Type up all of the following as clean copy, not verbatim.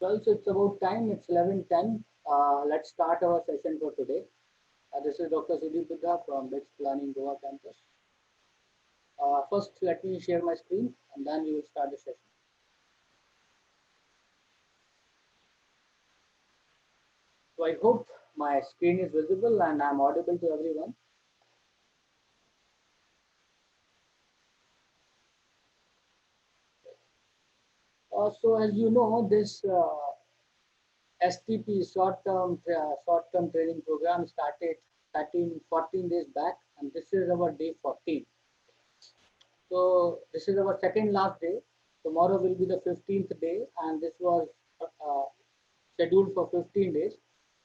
Well, so it's about time. It's 11:10. Let's start our session for today. This is Dr. Sudeep Buddha from BITS Planning Goa campus. First, let me share my screen and then we will start the session. So I hope my screen is visible and I'm audible to everyone. So as you know, this STP short-term training program started 14 days back, and this is our day 14. So this is our second last day. Tomorrow will be the 15th day, and this was uh, scheduled for 15 days.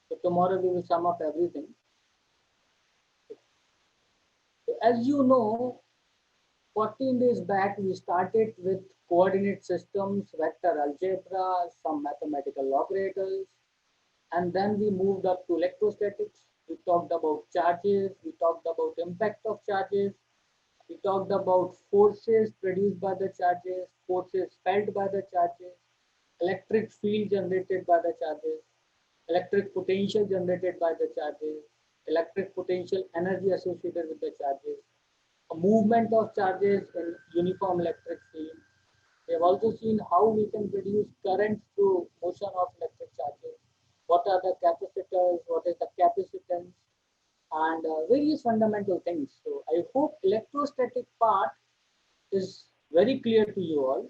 So tomorrow we will sum up everything. So as you know, 14 days back we started with coordinate systems, vector algebra, some mathematical operators, and then we moved up to electrostatics. We talked about charges. We talked about impact of charges. We talked about forces produced by the charges, forces felt by the charges, electric field generated by the charges, electric potential generated by the charges, electric potential energy associated with the charges, a movement of charges in uniform electric field. We have also seen how we can produce current through motion of electric charges. What are the capacitors? What is the capacitance? And various fundamental things. So I hope electrostatic part is very clear to you all.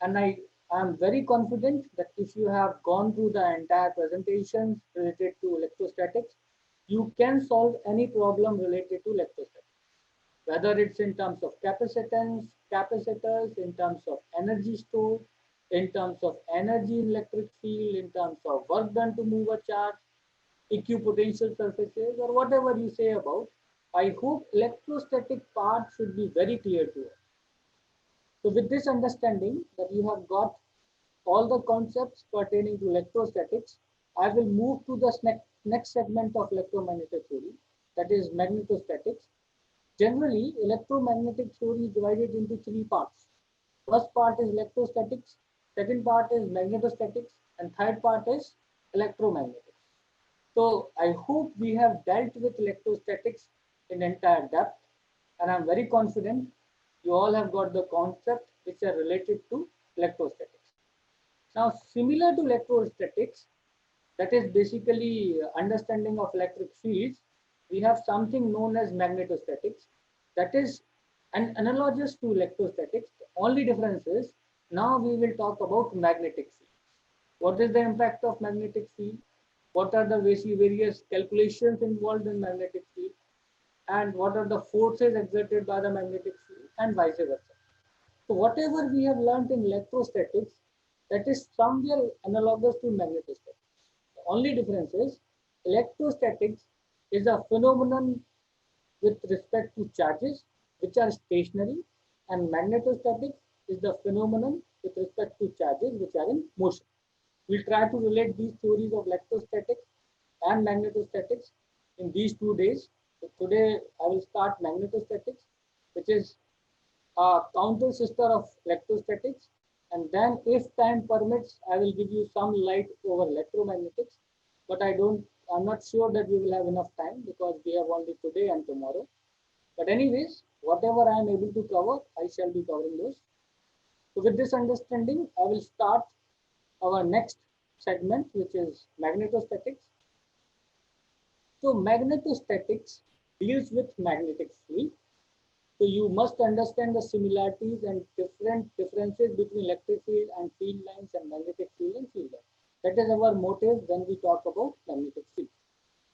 And I am very confident that if you have gone through the entire presentations related to electrostatics, you can solve any problem related to electrostatics, whether it's in terms of capacitance, capacitors, in terms of energy stored, in terms of energy in electric field, in terms of work done to move a charge, equipotential surfaces, or whatever you say about. I hope electrostatic part should be very clear to us. So with this understanding that you have got all the concepts pertaining to electrostatics, I will move to the next segment of electromagnetic theory, that is magnetostatics. Generally, electromagnetic theory is divided into three parts. First part is electrostatics, second part is magnetostatics, and third part is electromagnetics. So I hope we have dealt with electrostatics in entire depth, and I'm very confident you all have got the concepts which are related to electrostatics. Now, similar to electrostatics, that is basically understanding of electric fields, we have something known as magnetostatics, that is an analogous to electrostatics. The only difference is now we will talk about magnetic field. What is the impact of magnetic field? What are the various calculations involved in magnetic field? And what are the forces exerted by the magnetic field, and vice versa. So whatever we have learned in electrostatics, that is somewhere analogous to magnetostatics. The only difference is electrostatics is a phenomenon with respect to charges which are stationary, and magnetostatics is the phenomenon with respect to charges which are in motion. We'll try to relate these theories of electrostatics and magnetostatics in these 2 days. So today I will start magnetostatics, which is a counter sister of electrostatics, and then if time permits, I will give you some light over electromagnetics. But I'm not sure that we will have enough time because we have only today and tomorrow. But anyways, whatever I am able to cover, I shall be covering those. So with this understanding, I will start our next segment, which is magnetostatics. So magnetostatics deals with magnetic field. So you must understand the similarities and differences between electric field and field lines and magnetic field and field lines. That is our motive when we talk about magnetic field.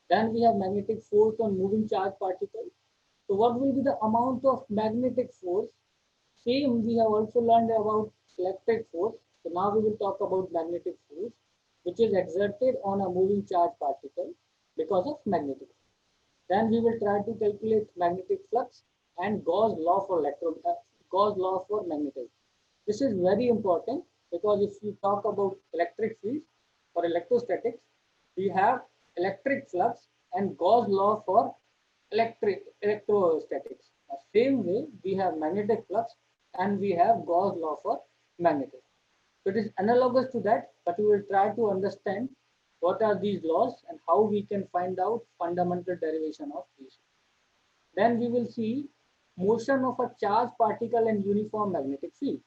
Then we have magnetic force on moving charge particles. So what will be the amount of magnetic force? Same we have also learned about electric force. So now we will talk about magnetic force, which is exerted on a moving charge particle because of magnetic field. Then we will try to calculate magnetic flux and Gauss law for Gauss law for magnetism. This is very important because if you talk about electric fields or electrostatics, we have electric flux and Gauss law for electrostatics. Same way, we have magnetic flux and we have Gauss law for magnetism. So it is analogous to that, but we will try to understand what are these laws and how we can find out fundamental derivation of these. Then we will see motion of a charged particle and uniform magnetic field.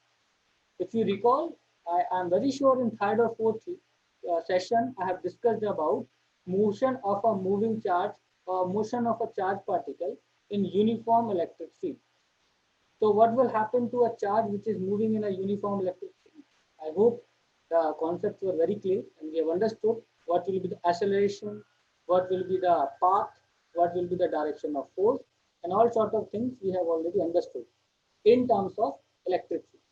If you recall, I am very sure in third or fourth session, I have discussed about motion of a moving charge or motion of a charged particle in uniform electric field. So what will happen to a charge which is moving in a uniform electric field? I hope the concepts were very clear and we have understood what will be the acceleration, what will be the path, what will be the direction of force, and all sort of things we have already understood in terms of electric field.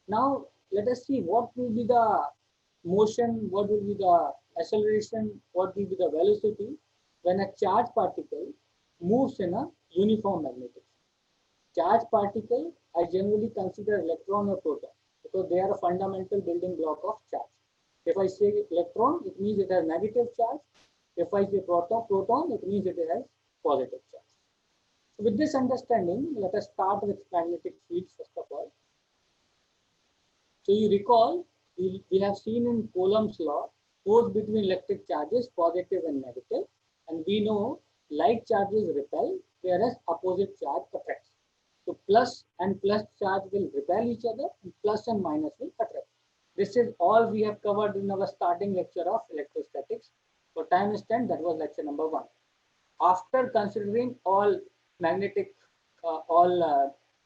Now let us see what will be the motion, what will be the acceleration, what will be the velocity when a charged particle moves in a uniform magnetic field. Charged particle, I generally consider electron or proton because they are a fundamental building block of charge. If I say electron, it means it has negative charge. If I say proton, it means it has positive charge. So with this understanding, let us start with magnetic fields first of all. So you recall, we have seen in Coulomb's law, force between electric charges, positive and negative. And we know like charges repel, whereas opposite charge attracts. So plus and plus charge will repel each other, and plus and minus will attract. This is all we have covered in our starting lecture of electrostatics. For time extent, that was lecture number 1. After considering all magnetic,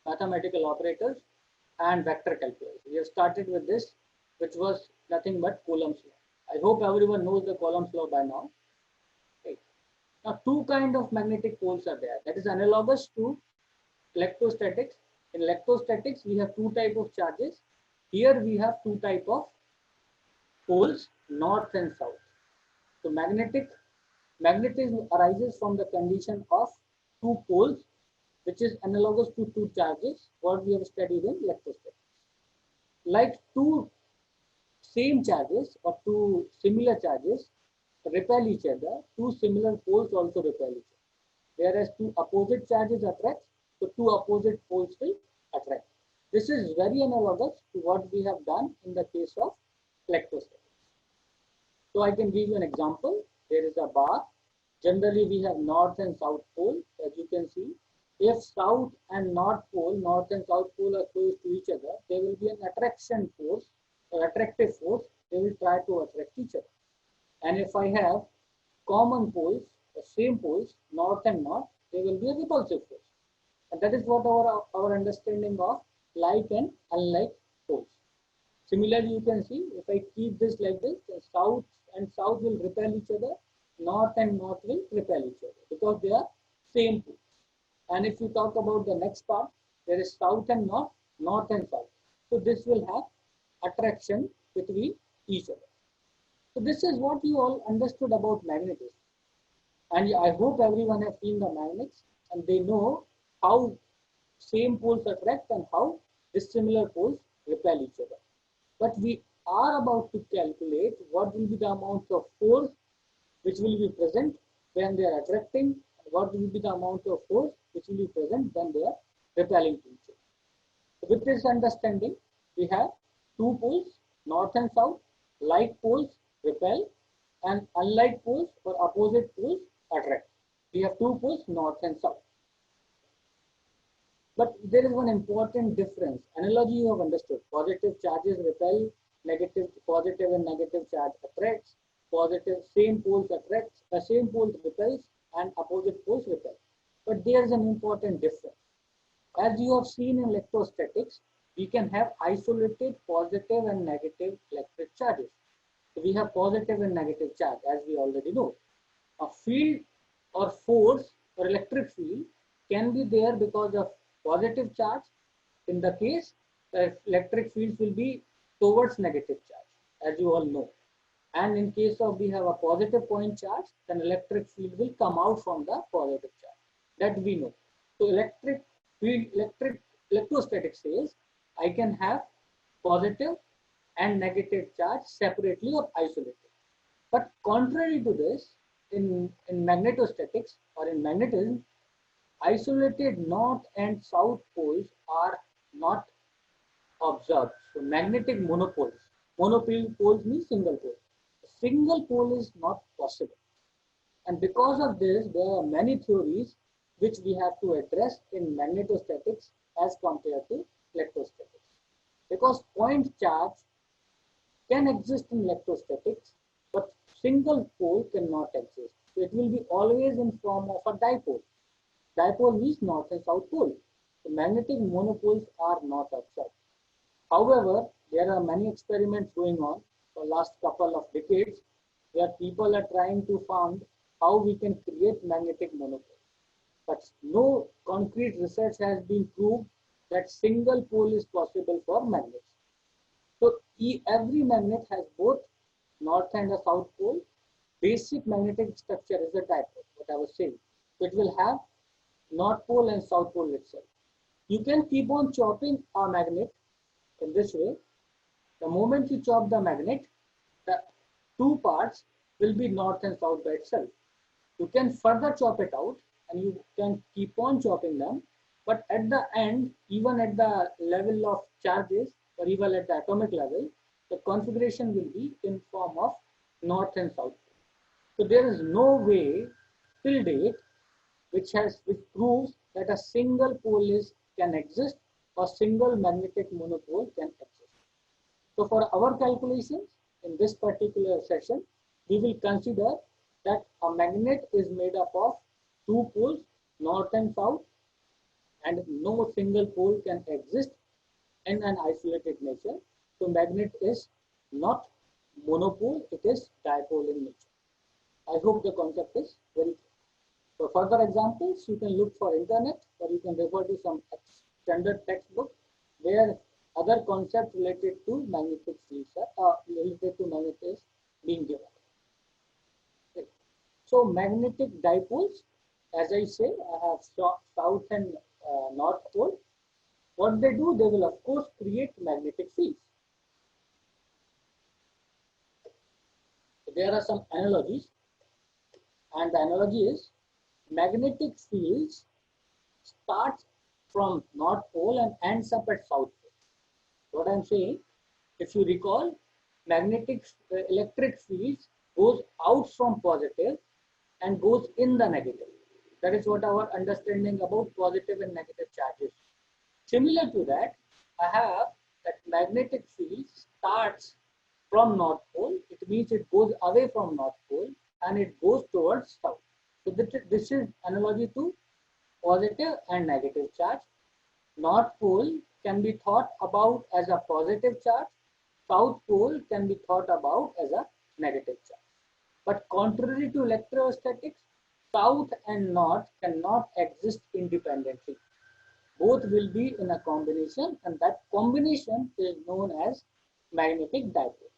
mathematical operators and vector calculus, we have started with this, which was nothing but Coulomb's law. I hope everyone knows the Coulomb's law by now. Okay. Now, two kinds of magnetic poles are there. That is analogous to electrostatics. In electrostatics, we have two types of charges. Here we have two types of poles, north and south. So magnetism arises from the condition of two poles, which is analogous to two charges, what we have studied in electrostatics. Like two same charges or two similar charges repel each other, two similar poles also repel each other. Whereas two opposite charges attract, so two opposite poles will attract. This is very analogous to what we have done in the case of electrostatics. So I can give you an example. There is a bar. Generally, we have north and south pole, as you can see. If south and north and south pole are close to each other, there will be an attraction force or attractive force. They will try to attract each other. And if I have common poles, the same poles, north and north, there will be a repulsive force. And that is what our understanding of like and unlike poles. Similarly, you can see if I keep this like this, then south and south will repel each other, north and north will repel each other because they are same poles. And if you talk about the next part, there is south and north, north and south. So this will have attraction between each other. So this is what you all understood about magnetism. And I hope everyone has seen the magnets and they know how same poles attract and how dissimilar poles repel each other. But we are about to calculate what will be the amount of force which will be present when they are attracting, and what will be the amount of force which will be present when they are repelling to each other. So with this understanding, we have two poles, north and south, like poles repel, and unlike poles or opposite poles attract. We have two poles, north and south. But there is one important difference. Analogy you have understood. Positive charges repel, positive and negative charge attracts, positive same poles attracts, same poles repels, and opposite poles repel. But there is an important difference. As you have seen in electrostatics, we can have isolated positive and negative electric charges. So we have positive and negative charge, as we already know. A field or force or electric field can be there because of positive charge. In the case, the electric field will be towards negative charge, as you all know. And in case of we have a positive point charge, then electric field will come out from the positive charge. That we know. So electrostatics says I can have positive and negative charge separately or isolated. But contrary to this, in magnetostatics or in magnetism, isolated north and south poles are not observed. So magnetic monopoles. Monopole means single pole. Single pole is not possible. And because of this, there are many theories which we have to address in magnetostatics as compared to electrostatics. Because point charge can exist in electrostatics, but single pole cannot exist. So it will be always in form of a dipole. Dipole means north and south pole. The magnetic monopoles are not observed. However, there are many experiments going on for last couple of decades where people are trying to find how we can create magnetic monopoles. But no concrete research has been proved that single pole is possible for magnets. So every magnet has both north and a south pole. Basic magnetic structure is a dipole, what I was saying. So it will have north pole and south pole itself. You can keep on chopping a magnet in this way. The moment you chop the magnet, the two parts will be north and south by itself. You can further chop it out and you can keep on chopping them. But at the end, even at the level of charges or even at the atomic level, the configuration will be in form of north and south. So there is no way till date which proves that a single pole can exist or single magnetic monopole can exist. So for our calculations in this particular session, we will consider that a magnet is made up of two poles, north and south, and no single pole can exist in an isolated nature. So magnet is not monopole, it is dipole in nature. I hope the concept is very clear. For further examples, you can look for internet or you can refer to some standard textbook where other concepts related to magnetic fields are related to magnetism being given. Okay. So magnetic dipoles, as I say, I have south and north pole. What they do, they will of course create magnetic fields. So there are some analogies, and the analogy is magnetic fields starts from north pole and ends up at south pole. What I'm saying, if you recall, electric fields goes out from positive and goes in the negative. That is what our understanding about positive and negative charges. Similar to that, I have that magnetic field starts from north pole. It means it goes away from north pole and it goes towards south. So this is analogy to positive and negative charge. North pole can be thought about as a positive charge. South pole can be thought about as a negative charge. But contrary to electrostatics, south and north cannot exist independently. Both will be in a combination, and that combination is known as magnetic dipole.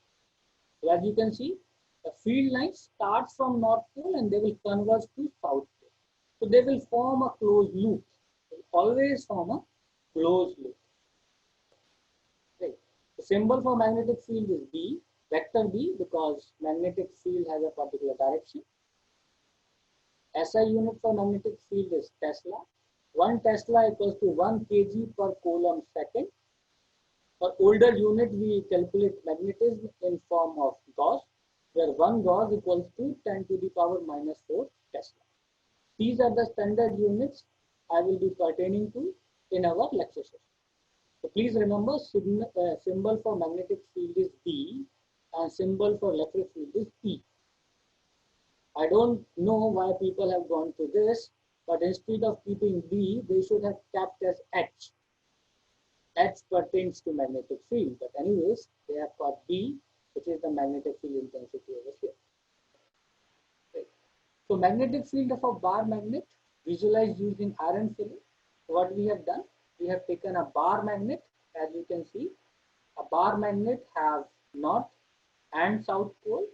So as you can see, the field line starts from north pole and they will converge to south pole. So they will form a closed loop. They will always form a closed loop. Right. The symbol for magnetic field is B, vector B, because magnetic field has a particular direction. SI unit for magnetic field is Tesla. 1 Tesla equals to 1 kg per coulomb second. For older unit, we calculate magnetism in form of Gauss, where 1 Gauss equals to 10 to the power minus 4 Tesla. These are the standard units I will be pertaining to in our lecture session. So please remember, symbol for magnetic field is B and symbol for electric field is E. I don't know why people have gone to this, but instead of keeping B, they should have kept as H. H pertains to magnetic field, but anyways, they have got B, which is the magnetic field intensity over here. Okay. So magnetic field of a bar magnet visualized using iron filling. What we have done, we have taken a bar magnet, as you can see. A bar magnet have north and south pole,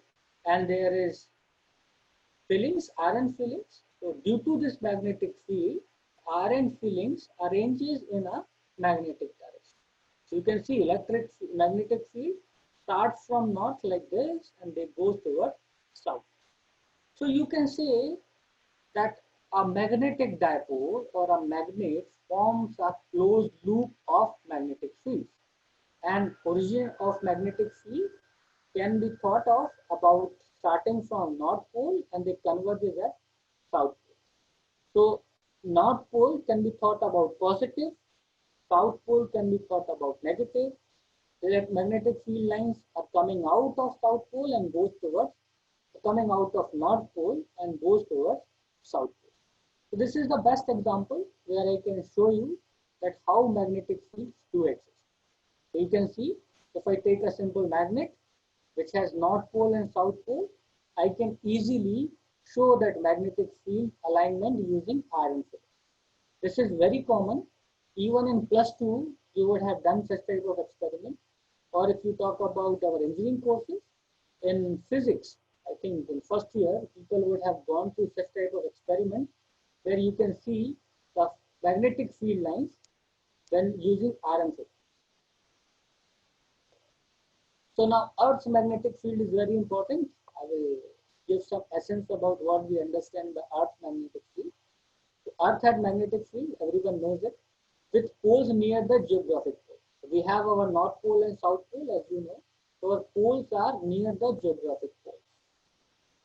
and there is fillings, iron fillings. So due to this magnetic field, iron fillings arranges in a magnetic direction. So you can see magnetic field starts from north like this and they go towards south. So you can say that a magnetic dipole or a magnet forms a closed loop of magnetic fields. And origin of magnetic field can be thought of about starting from North Pole and they converges at South Pole. So North Pole can be thought about positive, South Pole can be thought about negative. The magnetic field lines are coming out of South Pole and goes towards coming out of North Pole and goes towards South Pole. So this is the best example where I can show you that how magnetic fields do exist. So you can see if I take a simple magnet which has North Pole and South Pole, I can easily show that magnetic field alignment using iron physics. This is very common. Even in +2, you would have done such type of experiment. Or if you talk about our engineering courses, in physics, I think in first year, people would have gone through such type of experiment where you can see the magnetic field lines when using iron physics. So now Earth's magnetic field is very important. I will give some essence about what we understand by Earth's magnetic field. So Earth had magnetic field, everyone knows it, with poles near the geographic pole. So we have our North Pole and South Pole, as you know. So our poles are near the geographic pole.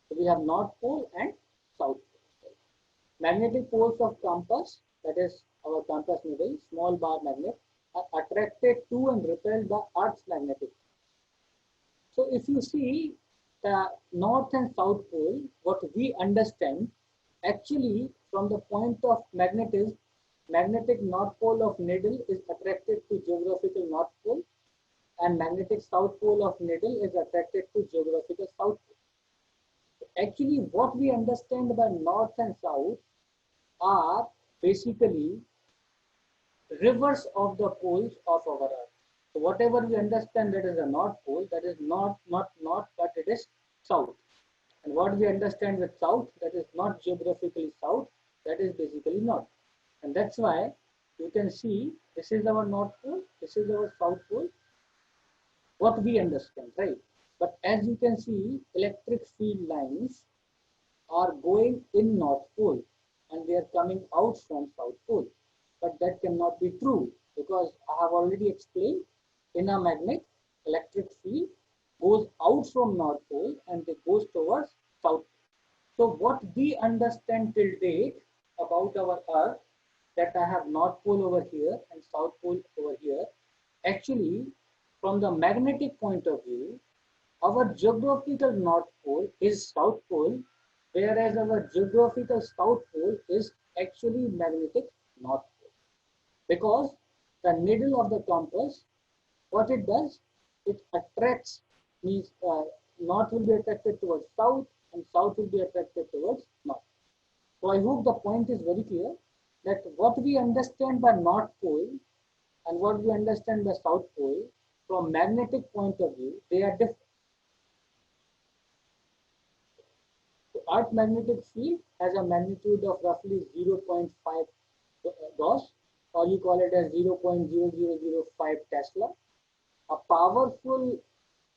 So we have North Pole and South Pole. Magnetic poles of compass, that is our compass needle, small bar magnet, are attracted to and repelled by Earth's magnetic field. So if you see the North and South Pole, what we understand actually from the point of magnetism, magnetic North Pole of needle is attracted to geographical North Pole and magnetic South Pole of needle is attracted to geographical South Pole. So actually what we understand by North and South are basically reverse of the poles of our Earth. So whatever we understand that is a North Pole, that is not North, but it is South. And what we understand with South, that is not geographically South, that is basically North. And that's why you can see this is our North Pole, this is our South Pole, what we understand, right? But as you can see, electric field lines are going in North Pole and they are coming out from South Pole. But that cannot be true because I have already explained in a magnet, electric field goes out from North Pole and it goes towards South Pole. So what we understand till date about our Earth, that I have North Pole over here and South Pole over here, actually from the magnetic point of view, our geographical North Pole is South Pole, whereas our geographical South Pole is actually magnetic North Pole. Because the needle of the compass, what it does, it attracts, means North will be attracted towards South and South will be attracted towards North. So I hope the point is very clear that what we understand by North Pole and what we understand by South Pole from magnetic point of view, they are different. So Earth magnetic field has a magnitude of roughly 0.5 Gauss, or you call it as 0.0005 Tesla. A powerful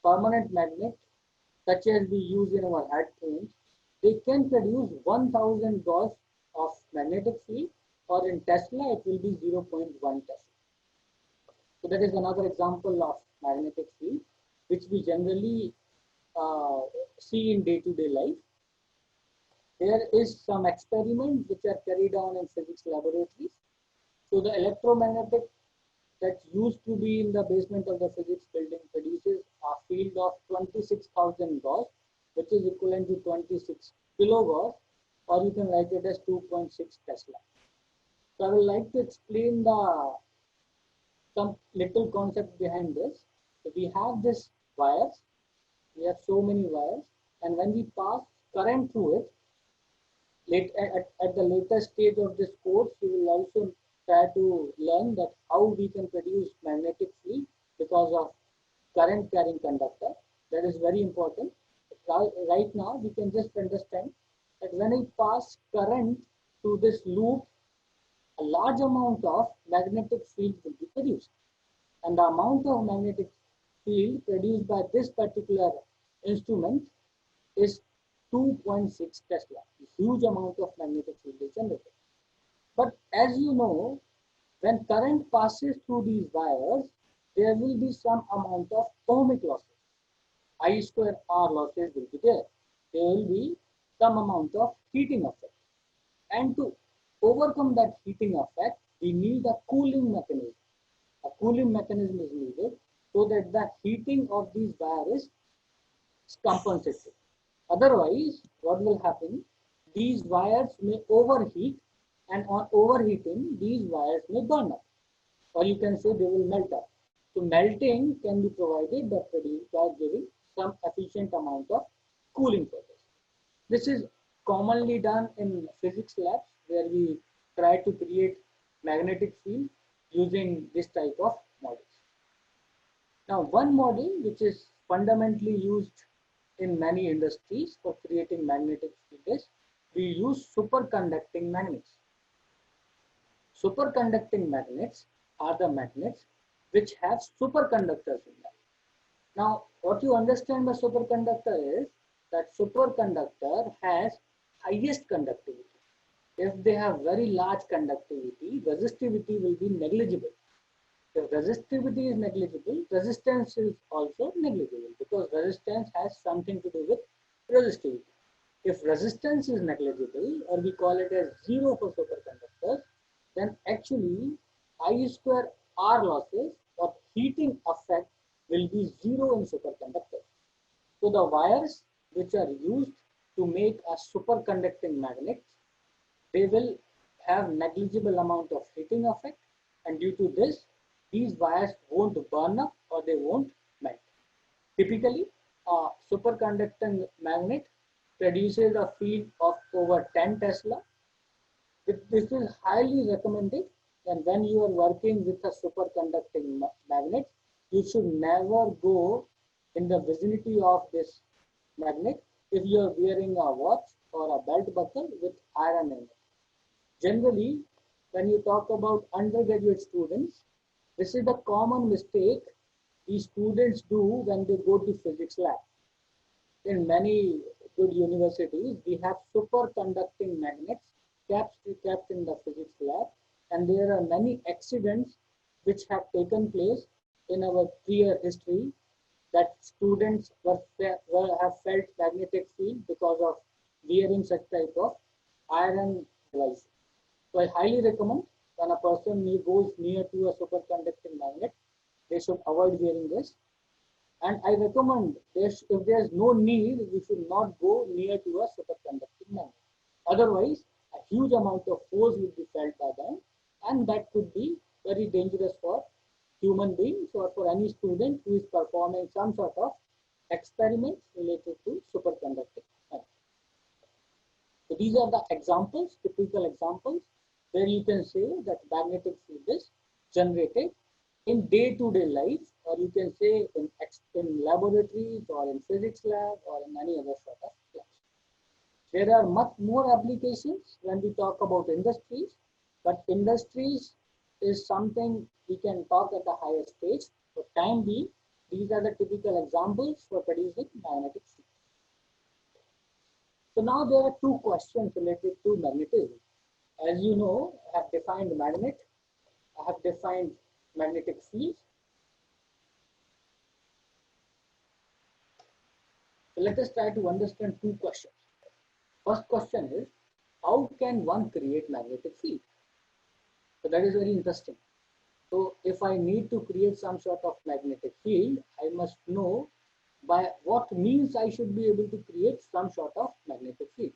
permanent magnet, such as we use in our headphones, they can produce 1000 Gauss of magnetic field, or in Tesla, it will be 0.1 Tesla. So that is another example of magnetic field, which we generally see in day-to-day life. There is some experiments which are carried on in physics laboratories. So the electromagnetic that used to be in the basement of the physics building produces a field of 26,000 Gauss, which is equivalent to 26 kilogauss, or you can write it as 2.6 Tesla. So I would like to explain some little concept behind this. So we have this wires, we have so many wires, and when we pass current through it, at the later stage of this course, you will also try to learn that how we can produce magnetic field because of current carrying conductor. That is very important. Right now, we can just understand that when I pass current through this loop, a large amount of magnetic field will be produced. And the amount of magnetic field produced by this particular instrument is 2.6 Tesla. A huge amount of magnetic field is generated. But as you know, when current passes through these wires, there will be some amount of ohmic losses. I square R losses will be there. There will be some amount of heating effect. And to overcome that heating effect, we need a cooling mechanism. A cooling mechanism is needed so that the heating of these wires is compensated. Otherwise, what will happen? These wires may overheat, and on overheating, these wires may burn up, or you can say they will melt up. So melting can be provided by giving some efficient amount of cooling process. This is commonly done in physics labs where we try to create magnetic field using this type of models. Now, one model which is fundamentally used in many industries for creating magnetic field is we use superconducting magnets. Superconducting magnets are the magnets which have superconductors in them. Now, what you understand by superconductor is that superconductor has highest conductivity. If they have very large conductivity, resistivity will be negligible. If resistivity is negligible, resistance is also negligible because resistance has something to do with resistivity. If resistance is negligible, or we call it as zero for superconductors, then actually I square R losses or heating effect will be zero in superconductors. So the wires which are used to make a superconducting magnet, they will have negligible amount of heating effect, and due to this, these wires won't burn up or they won't melt. Typically, a superconducting magnet produces a field of over 10 Tesla. This is highly recommended, and when you are working with a superconducting magnet, you should never go in the vicinity of this magnet if you are wearing a watch or a belt buckle with iron in it. Generally, when you talk about undergraduate students, this is the common mistake these students do when they go to physics lab. In many good universities, we have superconducting magnets kept in the physics lab, and there are many accidents which have taken place in our prior history that students have felt magnetic field because of wearing such type of iron devices. So I highly recommend when a person goes near to a superconducting magnet, they should avoid wearing this. And I recommend if there's no need, we should not go near to a superconducting magnet. Otherwise, a huge amount of force will be felt by them, and that could be very dangerous for human beings or for any student who is performing some sort of experiments related to superconducting magnet. So these are the examples, typical examples, where you can say that magnetic field is generated in day-to-day life, or you can say in laboratories or in physics lab or in any other sort of labs. There are much more applications when we talk about industries, but industries is something we can talk at a higher stage. For time being, these are the typical examples for producing magnetic field. So now there are two questions related to magnetism. As you know, I have defined magnet, I have defined magnetic field. So let us try to understand two questions. First question is, how can one create magnetic field? So that is very interesting. So if I need to create some sort of magnetic field, I must know by what means I should be able to create some sort of magnetic field.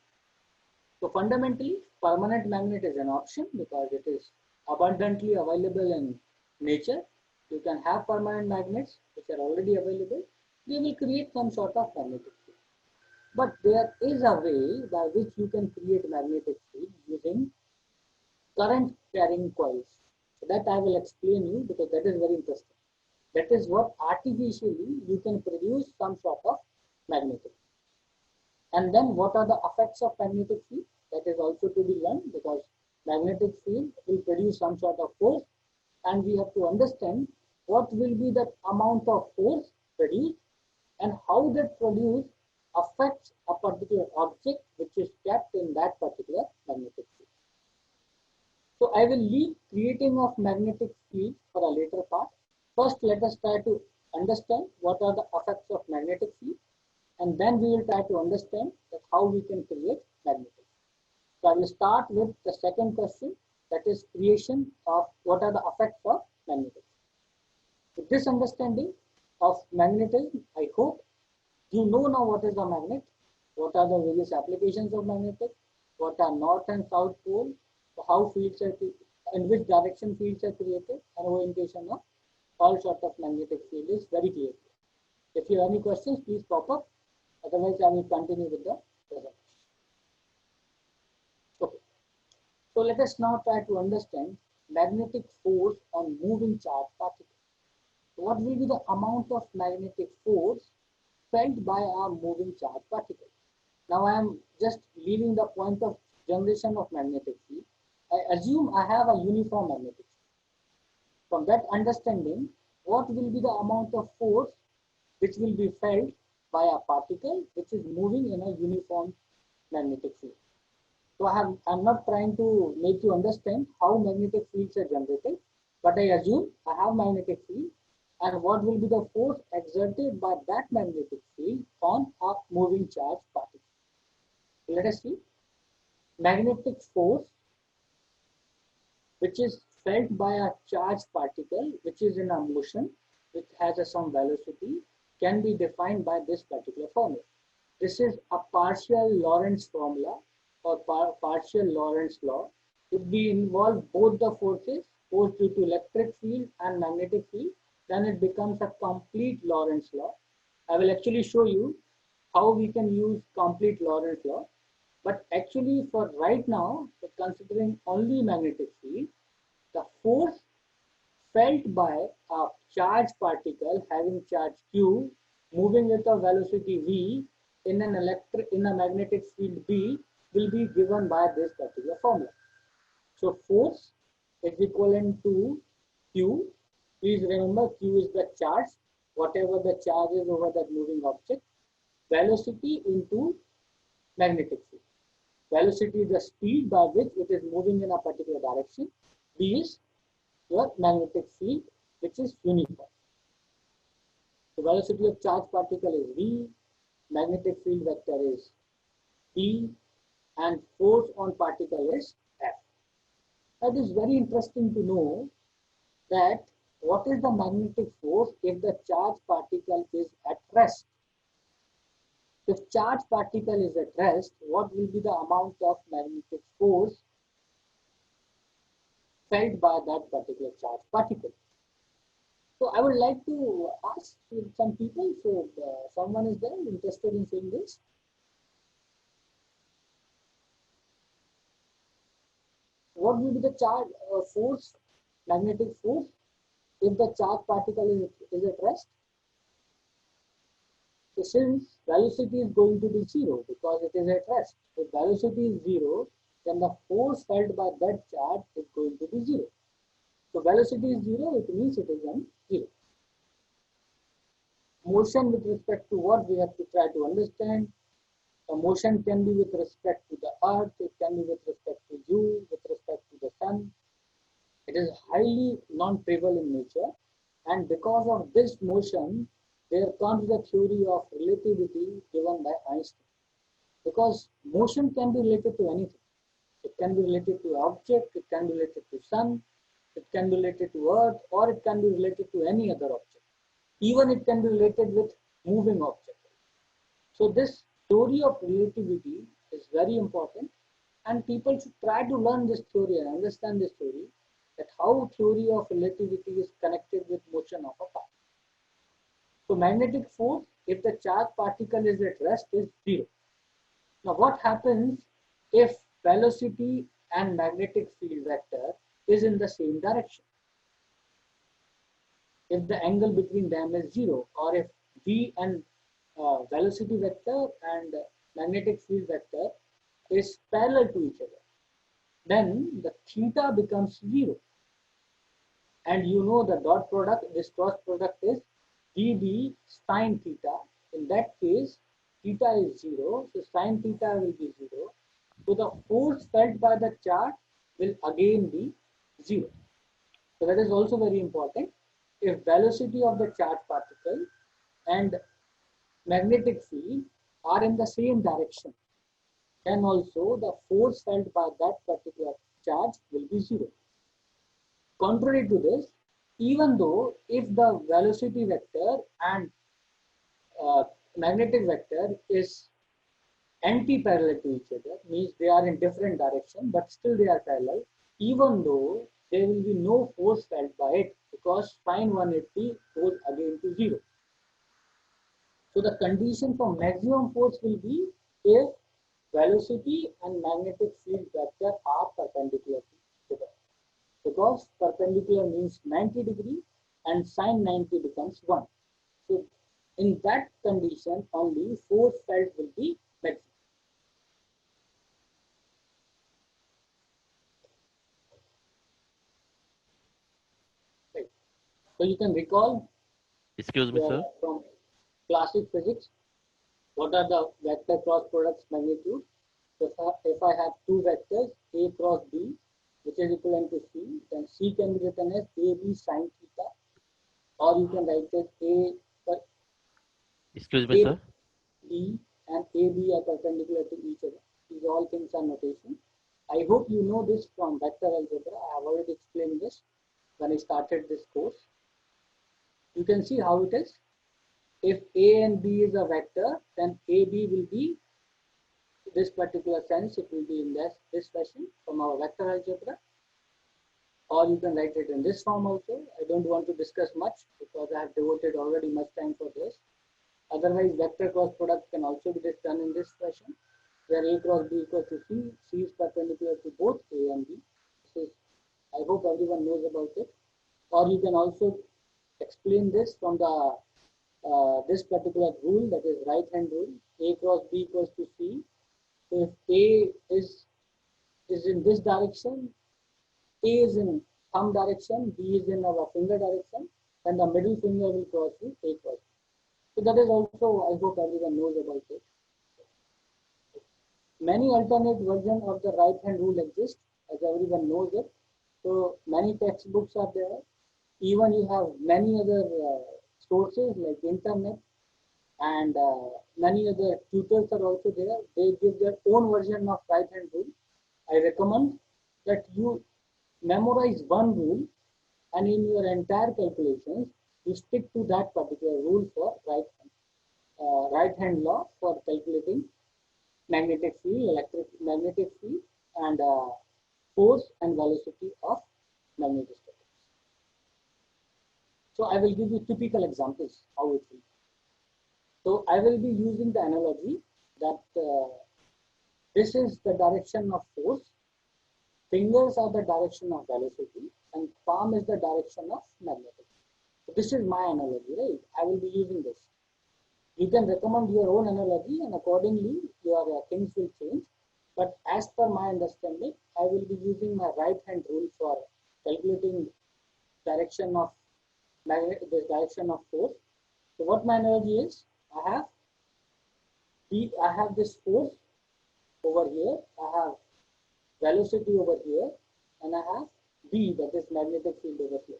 So fundamentally, permanent magnet is an option because it is abundantly available in nature. You can have permanent magnets which are already available. They will create some sort of magnetic field. But there is a way by which you can create magnetic field using current carrying coils. So that I will explain you because that is very interesting. That is what artificially you can produce some sort of magnetic field. And then what are the effects of magnetic field? That is also to be learned because magnetic field will produce some sort of force, and we have to understand what will be the amount of force produced and how that produce affects a particular object which is kept in that particular magnetic field. So I will leave creating of magnetic field for a later part. First, let us try to understand what are the effects of magnetic field, and then we will try to understand that how we can create magnetic field. So I will start with the second question, that is creation of what are the effects of magnetic field. With this understanding of magnetism, I hope you know now what is a magnet, what are the various applications of magnetic, what are north and south pole, how fields are, in which direction fields are created, and orientation of all sorts of magnetic field is very clear. If you have any questions, please pop up. Otherwise, I will continue with the presentation. Okay. So let us now try to understand magnetic force on moving charged particles. What will be the amount of magnetic force felt by a moving charged particle? Now I am just leaving the point of generation of magnetic field. I assume I have a uniform magnetic field. From that understanding, what will be the amount of force which will be felt by a particle which is moving in a uniform magnetic field? So I'm not trying to make you understand how magnetic fields are generated, but I assume I have magnetic field, and what will be the force exerted by that magnetic field on a moving charged particle. Let us see. Magnetic force which is felt by a charged particle which is in a motion, which has some velocity, can be defined by this particular formula. This is a partial Lorentz formula or partial Lorentz law. If we involve both the forces, force due to electric field and magnetic field, then it becomes a complete Lorentz law. I will actually show you how we can use complete Lorentz law. But actually for right now, considering only magnetic field, the force felt by a charged particle having charge q moving with a velocity v in a magnetic field B will be given by this particular formula. So force is equivalent to q. Please remember q is the charge, whatever the charge is over that moving object, velocity into magnetic field. Velocity is the speed by which it is moving in a particular direction. B is your magnetic field, which is uniform. The velocity of charged particle is v, magnetic field vector is p, and force on particle is F. That is very interesting to know that what is the magnetic force if the charged particle is at rest. If charged particle is at rest, what will be the amount of magnetic force felt by that particular charged particle? So I would like to ask some people, so someone is there interested in saying this? What will be the charge force, magnetic force, if the charged particle is at rest? So since velocity is going to be zero because it is at rest, if velocity is zero, then the force felt by that charge is going to be zero. So velocity is zero, it means it is on zero. Motion with respect to what we have to try to understand. The motion can be with respect to the earth, it can be with respect to you, with respect to the sun. It is highly non-trivial in nature, and because of this motion, there comes the theory of relativity given by Einstein. Because motion can be related to anything. It can be related to object, it can be related to sun, it can be related to earth, or it can be related to any other object. Even it can be related with moving object. So this theory of relativity is very important, and people should try to learn this theory and understand this theory, that how theory of relativity is connected with motion of a particle. So magnetic force, if the charged particle is at rest, is zero. Now what happens if velocity and magnetic field vector is in the same direction? If the angle between them is zero, or if v and velocity vector and magnetic field vector is parallel to each other, then the theta becomes zero. And you know the dot product, this cross product is dB sine theta. In that case, theta is zero, so sine theta will be zero. So the force felt by the charge will again be zero. So that is also very important. if velocity of the charged particle and magnetic field are in the same direction, then also the force felt by that particular charge will be zero. Contrary to this, even though if the velocity vector and magnetic vector is anti-parallel to each other, means they are in different direction, but still they are parallel, even though there will be no force felt by it, because sine 180 goes again to zero. So the condition for maximum force will be if velocity and magnetic field vector are perpendicular to each other, because perpendicular means 90 degree and sine 90 becomes 1. So in that condition only force felt will be maximum. Right. So you can recall Excuse me, sir. from classic physics what are the vector cross products magnitude. If I have two vectors A cross B which is equivalent to C, then C can be written as AB sine theta, or you can write it Excuse me, A sir. B and AB are perpendicular to each other. These all things are notation. I hope you know this from vector algebra. I have already explained this when I started this course. You can see how it is. If A and B is a vector, then AB will be this particular sense. It will be in this fashion from our vector algebra. Or you can write it in this form also. I don't want to discuss much because I have devoted already much time for this. Otherwise, vector cross product can also be done in this fashion, where A cross B equals to C. C is perpendicular to both A and B. So I hope everyone knows about it. Or you can also explain this from the this particular rule, that is right hand rule. A cross B equals to C. So if A is in this direction, A is in thumb direction, B is in our finger direction, then the middle finger will cross with A cross. So that is also, I hope everyone knows about it. Many alternate versions of the right hand rule exist, as everyone knows it. So many textbooks are there. Even you have many other sources like internet, and many other tutors are also there. They give their own version of right hand rule. I recommend that you memorize one rule, and in your entire calculations you stick to that particular rule for right hand law for calculating magnetic field, electric magnetic field, and force and velocity of magnetostatics. So I will give you typical examples how it will. So I will be using the analogy that this is the direction of force, fingers are the direction of velocity, and palm is the direction of magnetic. So this is my analogy, right? I will be using this. You can recommend your own analogy, and accordingly your things will change. But as per my understanding, I will be using my right hand rule for calculating direction of this direction of force. So what my analogy is, I have this force over here, I have velocity over here, and I have B, that is magnetic field over here.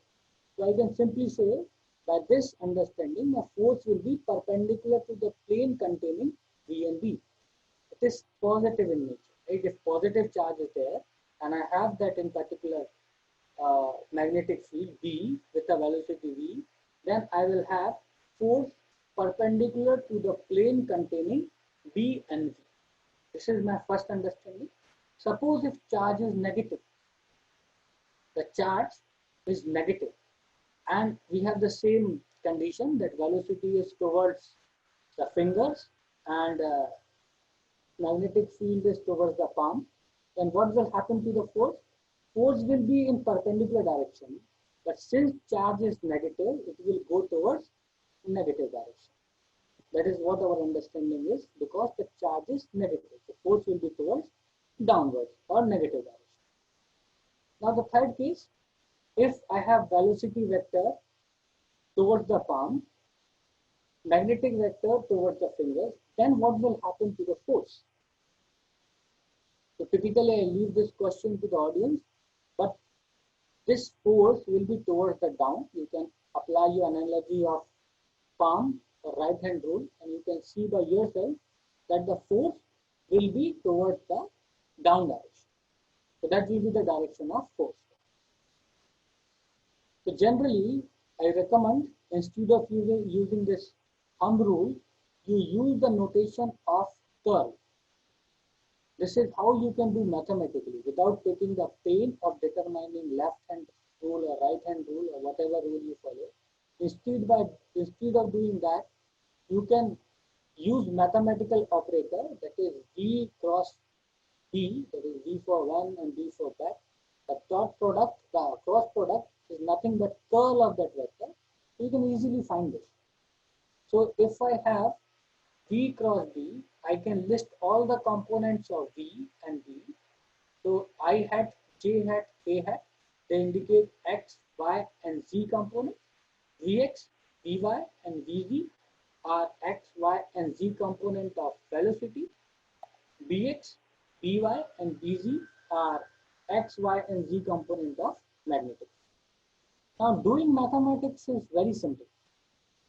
So I can simply say by this understanding, a force will be perpendicular to the plane containing V and B. It is positive in nature. Right? If positive charge is there, and I have that in particular magnetic field B with a velocity V, then I will have force perpendicular to the plane containing B and V. This is my first understanding. Suppose if charge is negative, the charge is negative, and we have the same condition that velocity is towards the fingers and magnetic field is towards the palm, then what will happen to the force? Force will be in perpendicular direction, but since charge is negative, it will go towards negative direction. That is what our understanding is, because the charge is negative. The force will be towards downwards or negative direction. Now the third case, if I have velocity vector towards the palm, magnetic vector towards the fingers, then what will happen to the force? So typically I leave this question to the audience, but this force will be towards the down. You can apply your analogy of palm or right hand rule, and you can see by yourself that the force will be towards the down direction. So that will be the direction of force. So generally, I recommend instead of using this thumb rule, you use the notation of curl. This is how you can do mathematically without taking the pain of determining left hand rule or right hand rule or whatever rule you follow. Instead of doing that, you can use mathematical operator, that is V cross B, that is V for one and B for back. The dot product, the cross product is nothing but curl of that vector. You can easily find this. So if I have V cross B, I can list all the components of V and B. So I hat, J hat, K hat, they indicate X, Y, and Z components. Vx, Vy, and Vz are X, Y, and Z component of velocity. Bx, By, and Bz are X, Y, and Z component of magnetic. Now doing mathematics is very simple.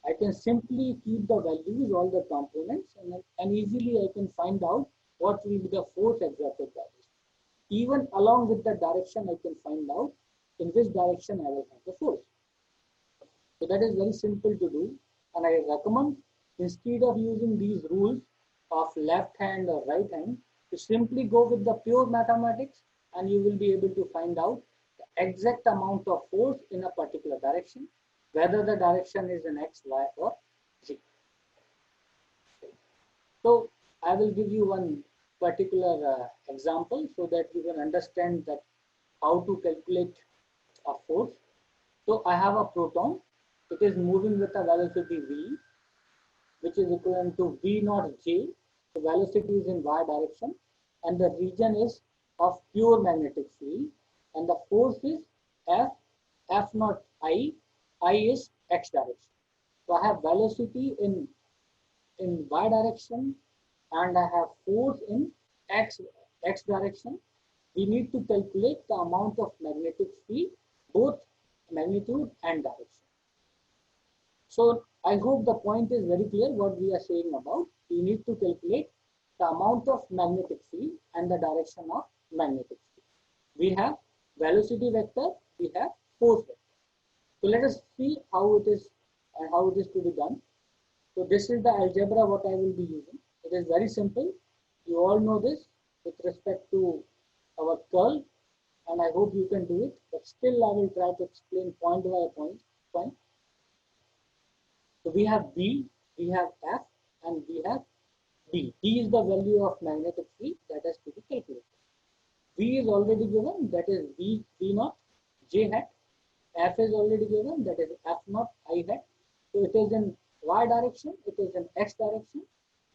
I can simply keep the values, all the components, and easily I can find out what will be the force exerted by this. Even along with the direction, I can find out in which direction I will have the force. So that is very simple to do, and I recommend instead of using these rules of left hand or right hand, to simply go with the pure mathematics, and you will be able to find out the exact amount of force in a particular direction, whether the direction is in X, Y, or Z. So I will give you one particular example so that you can understand that how to calculate a force. So I have a proton. It is moving with a velocity v, which is equivalent to v naught j. The velocity is in y direction, and the region is of pure magnetic field, and the force is F, F naught I is x direction. So I have velocity in y direction, and I have force in x direction. We need to calculate the amount of magnetic field, both magnitude and direction. So I hope the point is very clear what we are saying about. We need to calculate the amount of magnetic field and the direction of magnetic field. We have velocity vector, we have force vector. So let us see how it is and how it is to be done. So this is the algebra what I will be using. It is very simple. You all know this with respect to our curl, and I hope you can do it. But still, I will try to explain point by point. So we have B, we have F, and we have B. B is the value of magnetic field that has to be calculated. V is already given, that is V naught J hat. F is already given, that is F naught I hat. So it is in Y direction, it is in X direction,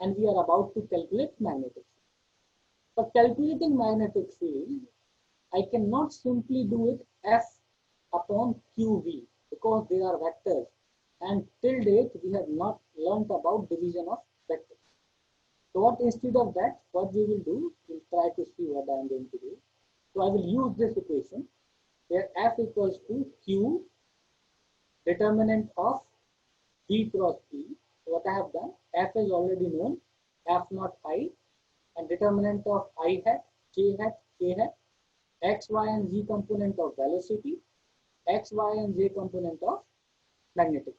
and we are about to calculate magnetic field. For calculating magnetic field, I cannot simply do it F upon QV because they are vectors, and till date we have not learnt about division of vectors. So what instead of that, what we will do, we'll try to see what I am going to do. So I will use this equation where F equals to Q determinant of V cross P. So what I have done, F is already known, F naught I, and determinant of I hat, J hat, K hat, X, Y, and Z component of velocity, X, Y, and Z component of magnetic.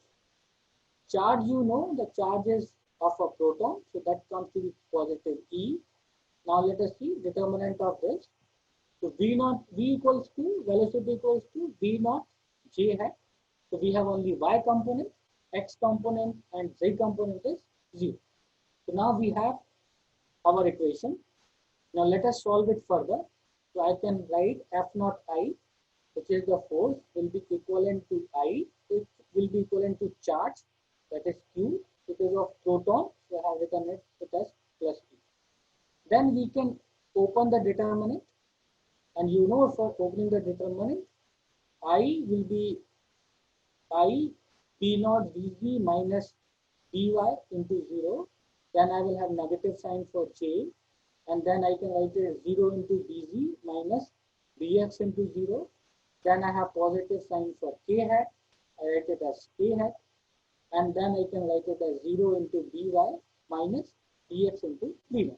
Charge, you know, the charge is of a proton, so that comes to be positive E. Now let us see determinant of this. So V equals to, velocity equals to V naught J hat. So we have only Y component, X component, and Z component is 0. So now we have our equation. Now let us solve it further. So I can write F naught I, which is the force, will be equivalent to I. It will be equivalent to charge, that is Q. It is of proton, so I have written it as plus E. Then we can open the determinant, and you know for opening the determinant, I will be I P naught Vg minus Vy into 0. Then I will have negative sign for J, and then I can write it 0 into Bg minus Bx into 0. Then I have positive sign for K hat, I write it as k hat, and then I can write it as 0 into by minus dx into dy.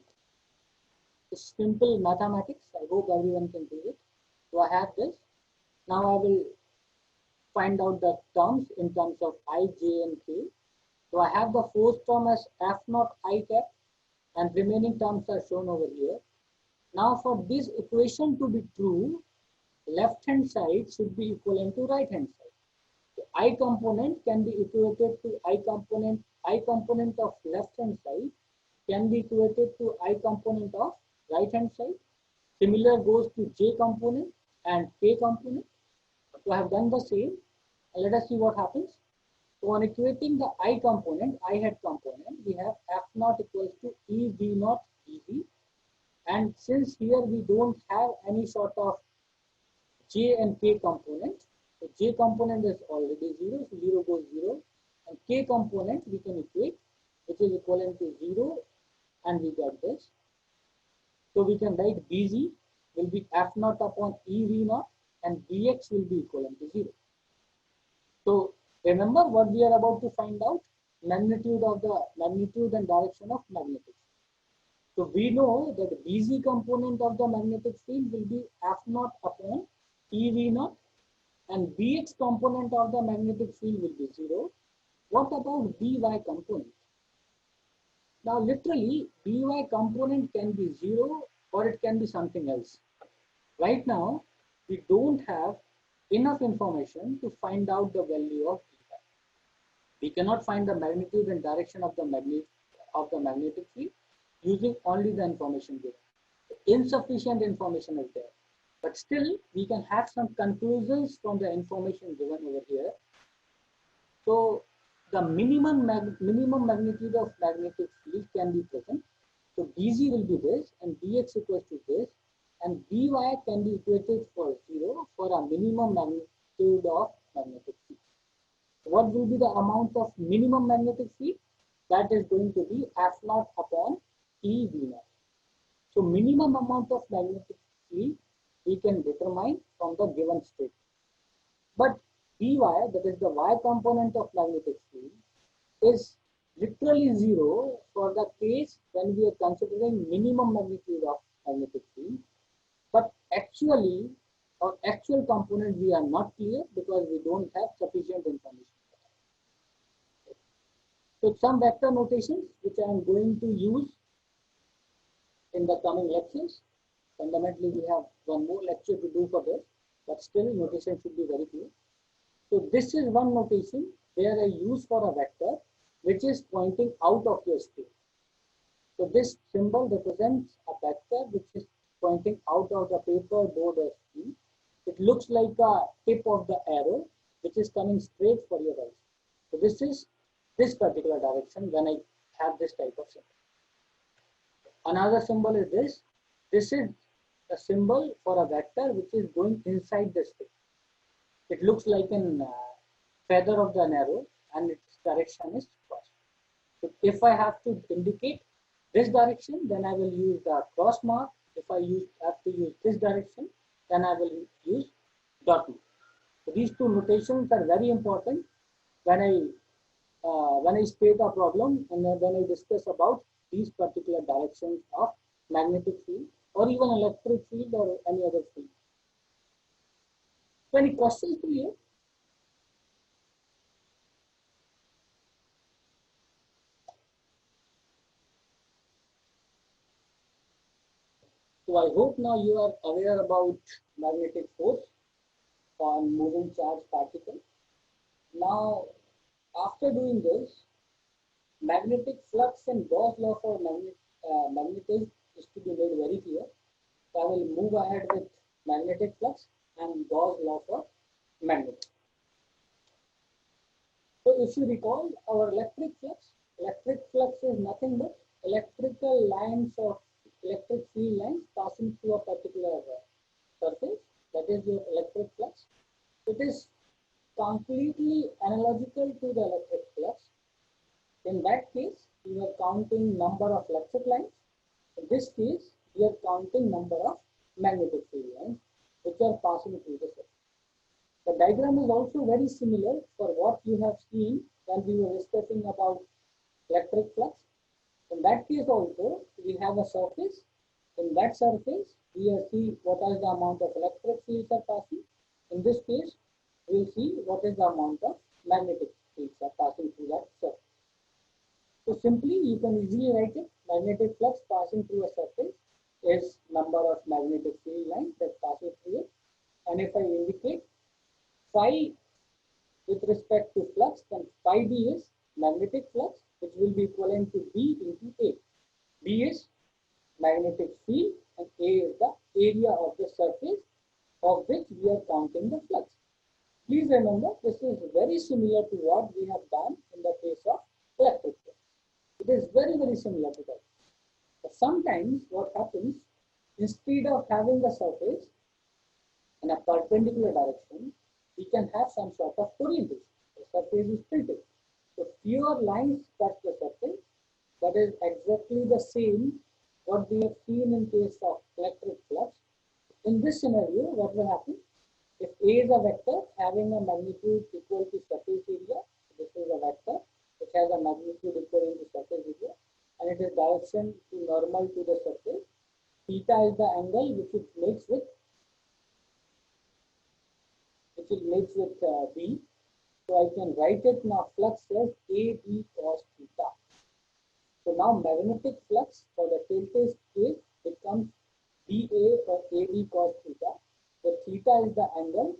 It's simple mathematics. I hope everyone can do it. So I have this. Now I will find out the terms in terms of I, j, and k. So I have the force term as F naught I cap, and remaining terms are shown over here. Now for this equation to be true, left hand side should be equivalent to right hand side. So I component can be equated to I component of left hand side can be equated to I component of right hand side. Similar goes to J component and K component. So I have done the same. Let us see what happens. So on equating the I component, I hat component, we have F naught equals to E V naught EV. And since here we don't have any sort of J and K component, so J component is already 0, so 0 goes 0. And K component we can equate, which is equivalent to 0, and we got this. So we can write Bg will be F naught upon EV naught, and Bx will be equivalent to 0. So remember what we are about to find out, magnitude and direction of magnetic field. So we know that Bg component of the magnetic field will be F naught upon EV naught, and Bx component of the magnetic field will be 0. What about By component? Now literally By component can be 0 or it can be something else. Right now we don't have enough information to find out the value of By. We cannot find the magnitude and direction of the magnetic field using only the information given. Insufficient information is there, but still we can have some conclusions from the information given over here. So the minimum magnitude of magnetic field can be present. So Bg will be this, and Bx equals to this, and By can be equated for 0 for a minimum magnitude of magnetic field. What will be the amount of minimum magnetic field? That is going to be F naught upon E V naught. So minimum amount of magnetic field we can determine from the given state. But By, that is the Y component of magnetic field, is literally 0 for the case when we are considering minimum magnitude of magnetic field. But actually, our actual component we are not clear because we don't have sufficient information. So some vector notations which I am going to use in the coming lectures. Fundamentally, we have one more lecture to do for this, but still notation should be very clear. So this is one notation where I use for a vector which is pointing out of your space. So this symbol represents a vector which is pointing out of the paper, board, or screen. It looks like a tip of the arrow which is coming straight for your eyes. So this is this particular direction when I have this type of symbol. Another symbol is this. This is a symbol for a vector which is going inside the space. It looks like a feather of the arrow and its direction is cross. So if I have to indicate this direction, then I will use the cross mark. If I have to use this direction, then I will use dot mark. So these two notations are very important when I state a problem and when I discuss about these particular directions of magnetic field or even electric field or any other field. So any questions to you? So I hope now you are aware about magnetic force on moving charge particle. Now, after doing this, magnetic flux and Gauss law for magnetism is to be made very clear. So I will move ahead with magnetic flux and Gauss law for magnetism. So if you recall our electric flux is nothing but electrical lines of electric field lines passing through a particular surface, that is your electric flux. It is completely analogical to the electric flux. In that case, we are counting number of electric lines. In this case, we are counting number of magnetic field lines which are passing through the surface. The diagram is also very similar for what you have seen when we were discussing about electric flux. In that case also, we have a surface. In that surface, we will see what is the amount of electric fields are passing. In this case, we will see what is the amount of magnetic fields are passing through that surface. So simply, you can easily write it. Magnetic flux passing through a surface is number of magnetic field lines that passes through it. And if I indicate phi with respect to flux, then phi d is magnetic flux, which will be equivalent to B into A. B is magnetic field and A is the area of the surface of which we are counting the flux. Please remember, this is very similar to what we have done in the case of electric flux. It is very, very similar to that. But sometimes what happens, instead of having a surface in a perpendicular direction, we can have some sort of orientation. The surface is tilted. So fewer lines touch the surface. That is exactly the same what we have seen in case of electric flux. In this scenario, what will happen? If A is a vector having a magnitude equal to surface area, this is a vector which has a magnitude equal to surface area, and it is direction to normal to the surface. Theta is the angle which it makes with B. So I can write it now, flux as AB cos theta. So now magnetic flux for the tilted case becomes BA or AB cos theta. So theta is the angle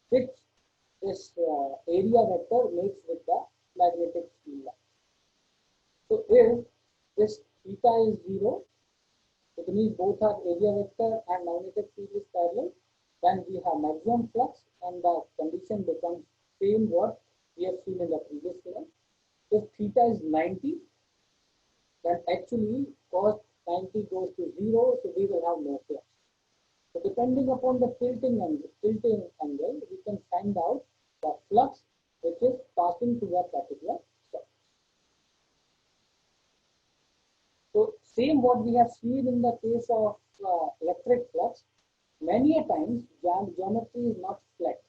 which this area vector makes with the magnetic field line. So if this theta is 0, it means both are area vector and magnetic field is parallel, then we have maximum flux and the condition becomes same what we have seen in the previous slide. If theta is 90, then actually cos 90 goes to 0, so we will have no flux. So depending upon the tilting angle, we can find out the flux which is passing through a particular surface. So same what we have seen in the case of electric flux, many a times geometry is not flat.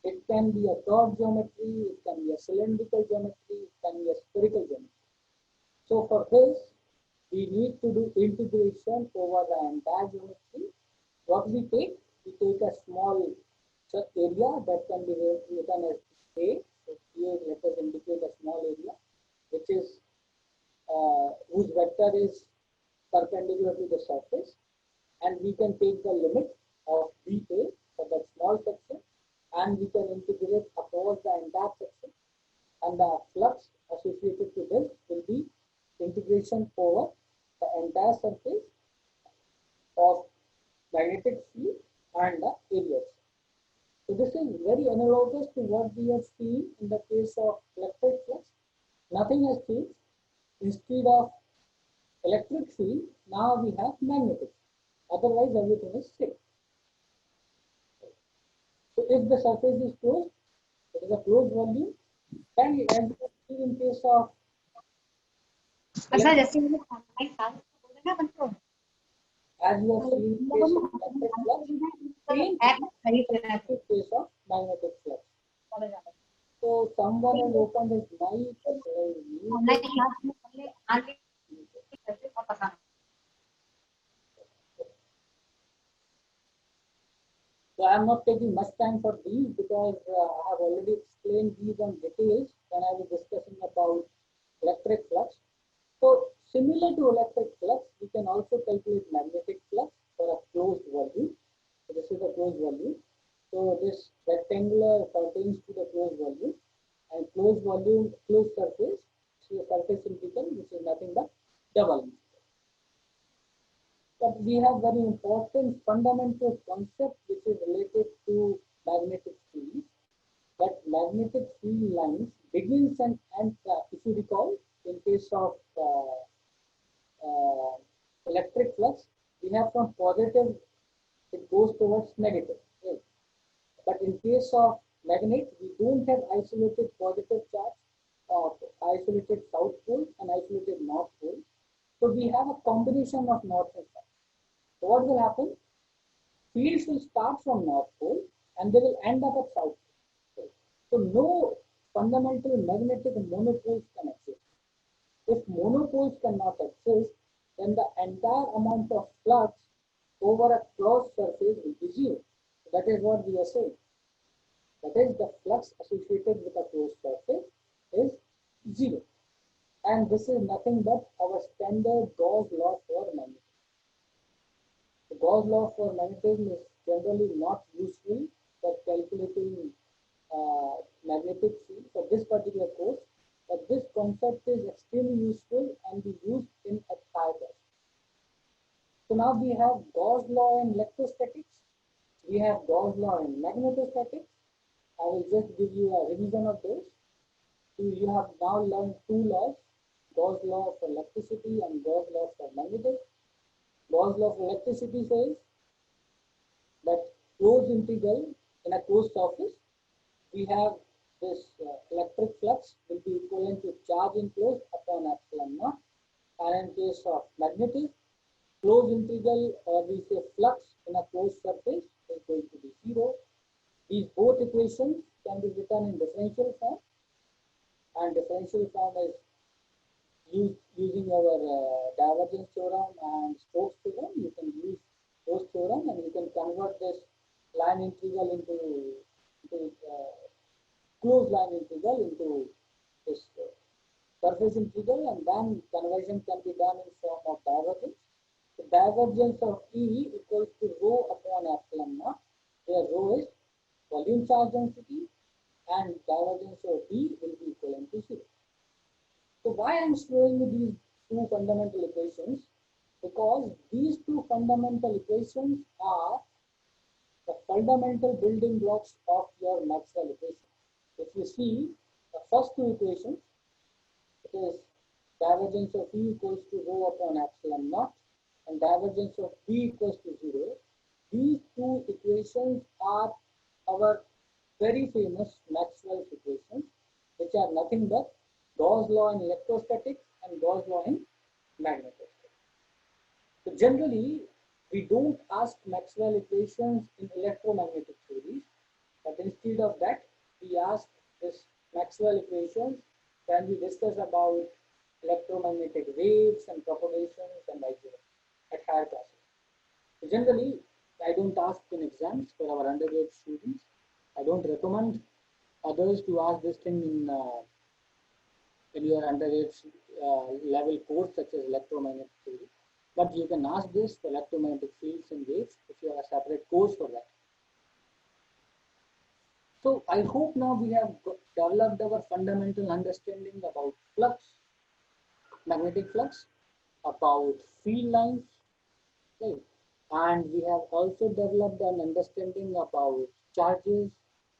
It can be a curved geometry, it can be a cylindrical geometry, it can be a spherical geometry. So for this, we need to do integration over the entire geometry. What we take a small area that can be written as A. So here let us indicate a small area, which is whose vector is perpendicular to the surface, and we can take the limit of BA for that small section, and we can integrate across the entire section, and the flux associated to this will be integration over the entire surface of magnetic field and the areas. So this is very analogous to what we have seen in the case of electric flux. Nothing has changed. Instead of electric field, now we have magnetic. Otherwise, everything is same. So if the surface is closed, it is a closed volume. Then as we have seen in case of electric, as we have seen in case of electric flux, same in case of magnetic flux. So someone has opened his mic. So I am not taking much time for these because I have already explained these on details when I was discussing about electric flux. So similar to electric flux, we can also calculate magnetic flux for a closed volume. So this is a closed volume. So this rectangular pertains to the closed volume, and closed volume, closed surface, so the surface integral, which is nothing but double. But we have very important fundamental concept which is related to magnetic field. That magnetic field lines begins and ends, if you recall, in case of electric flux, we have from positive, it goes towards negative. Right? But in case of magnet, we don't have isolated positive charge or isolated south pole and isolated north pole. So we have a combination of north and south. So what will happen? Fields will start from north pole and they will end up at south pole. So no fundamental magnetic monopoles can exist. If monopoles cannot exist, then the entire amount of flux over a closed surface will be zero. That is what we are saying. That is, the flux associated with a closed surface is zero. And this is nothing but our standard Gauss law for magnetism. The Gauss law for magnetism is generally not useful for calculating magnetic field for this particular course, but this concept is extremely useful and be used in a tire. So now we have Gauss law in electrostatics, we have Gauss law in magnetostatics. I will just give you a revision of those. So you have now learned two laws, Gauss law for electricity and Gauss law for magnetism. Gauss law for electricity says that closed integral in a closed surface, we have this electric flux will be equivalent to charge enclosed upon epsilon naught. And in case of magnetism, closed integral or we say flux in a closed surface is going to be zero. These both equations can be written in differential form, and differential form is using our divergence theorem and Stokes theorem. You can use those theorem and you can convert this line integral into closed line integral into this surface integral, and then conversion can be done in form of divergence. The divergence of E equals to rho upon epsilon naught, where rho is volume charge density and divergence of B will be equivalent to 0. So why I am showing you these two fundamental equations? Because these two fundamental equations are the fundamental building blocks of your Maxwell equation. If you see the first two equations, it is divergence of E equals to rho upon epsilon naught and divergence of B equals to 0. These two equations are our very famous Maxwell's equations, which are nothing but Gauss law in electrostatics and Gauss law in magnetostatics. So generally, we don't ask Maxwell equations in electromagnetic theories, but instead of that, we ask this Maxwell equations when we discuss about electromagnetic waves and propagations and like that at higher classes. So generally, I don't ask in exams for our undergrad students. I don't recommend others to ask this thing in your undergrad level course such as electromagnetic theory. But you can ask this for electromagnetic fields and waves if you have a separate course for that. So I hope now we have developed our fundamental understanding about flux, magnetic flux, about field lines, right? And we have also developed an understanding about charges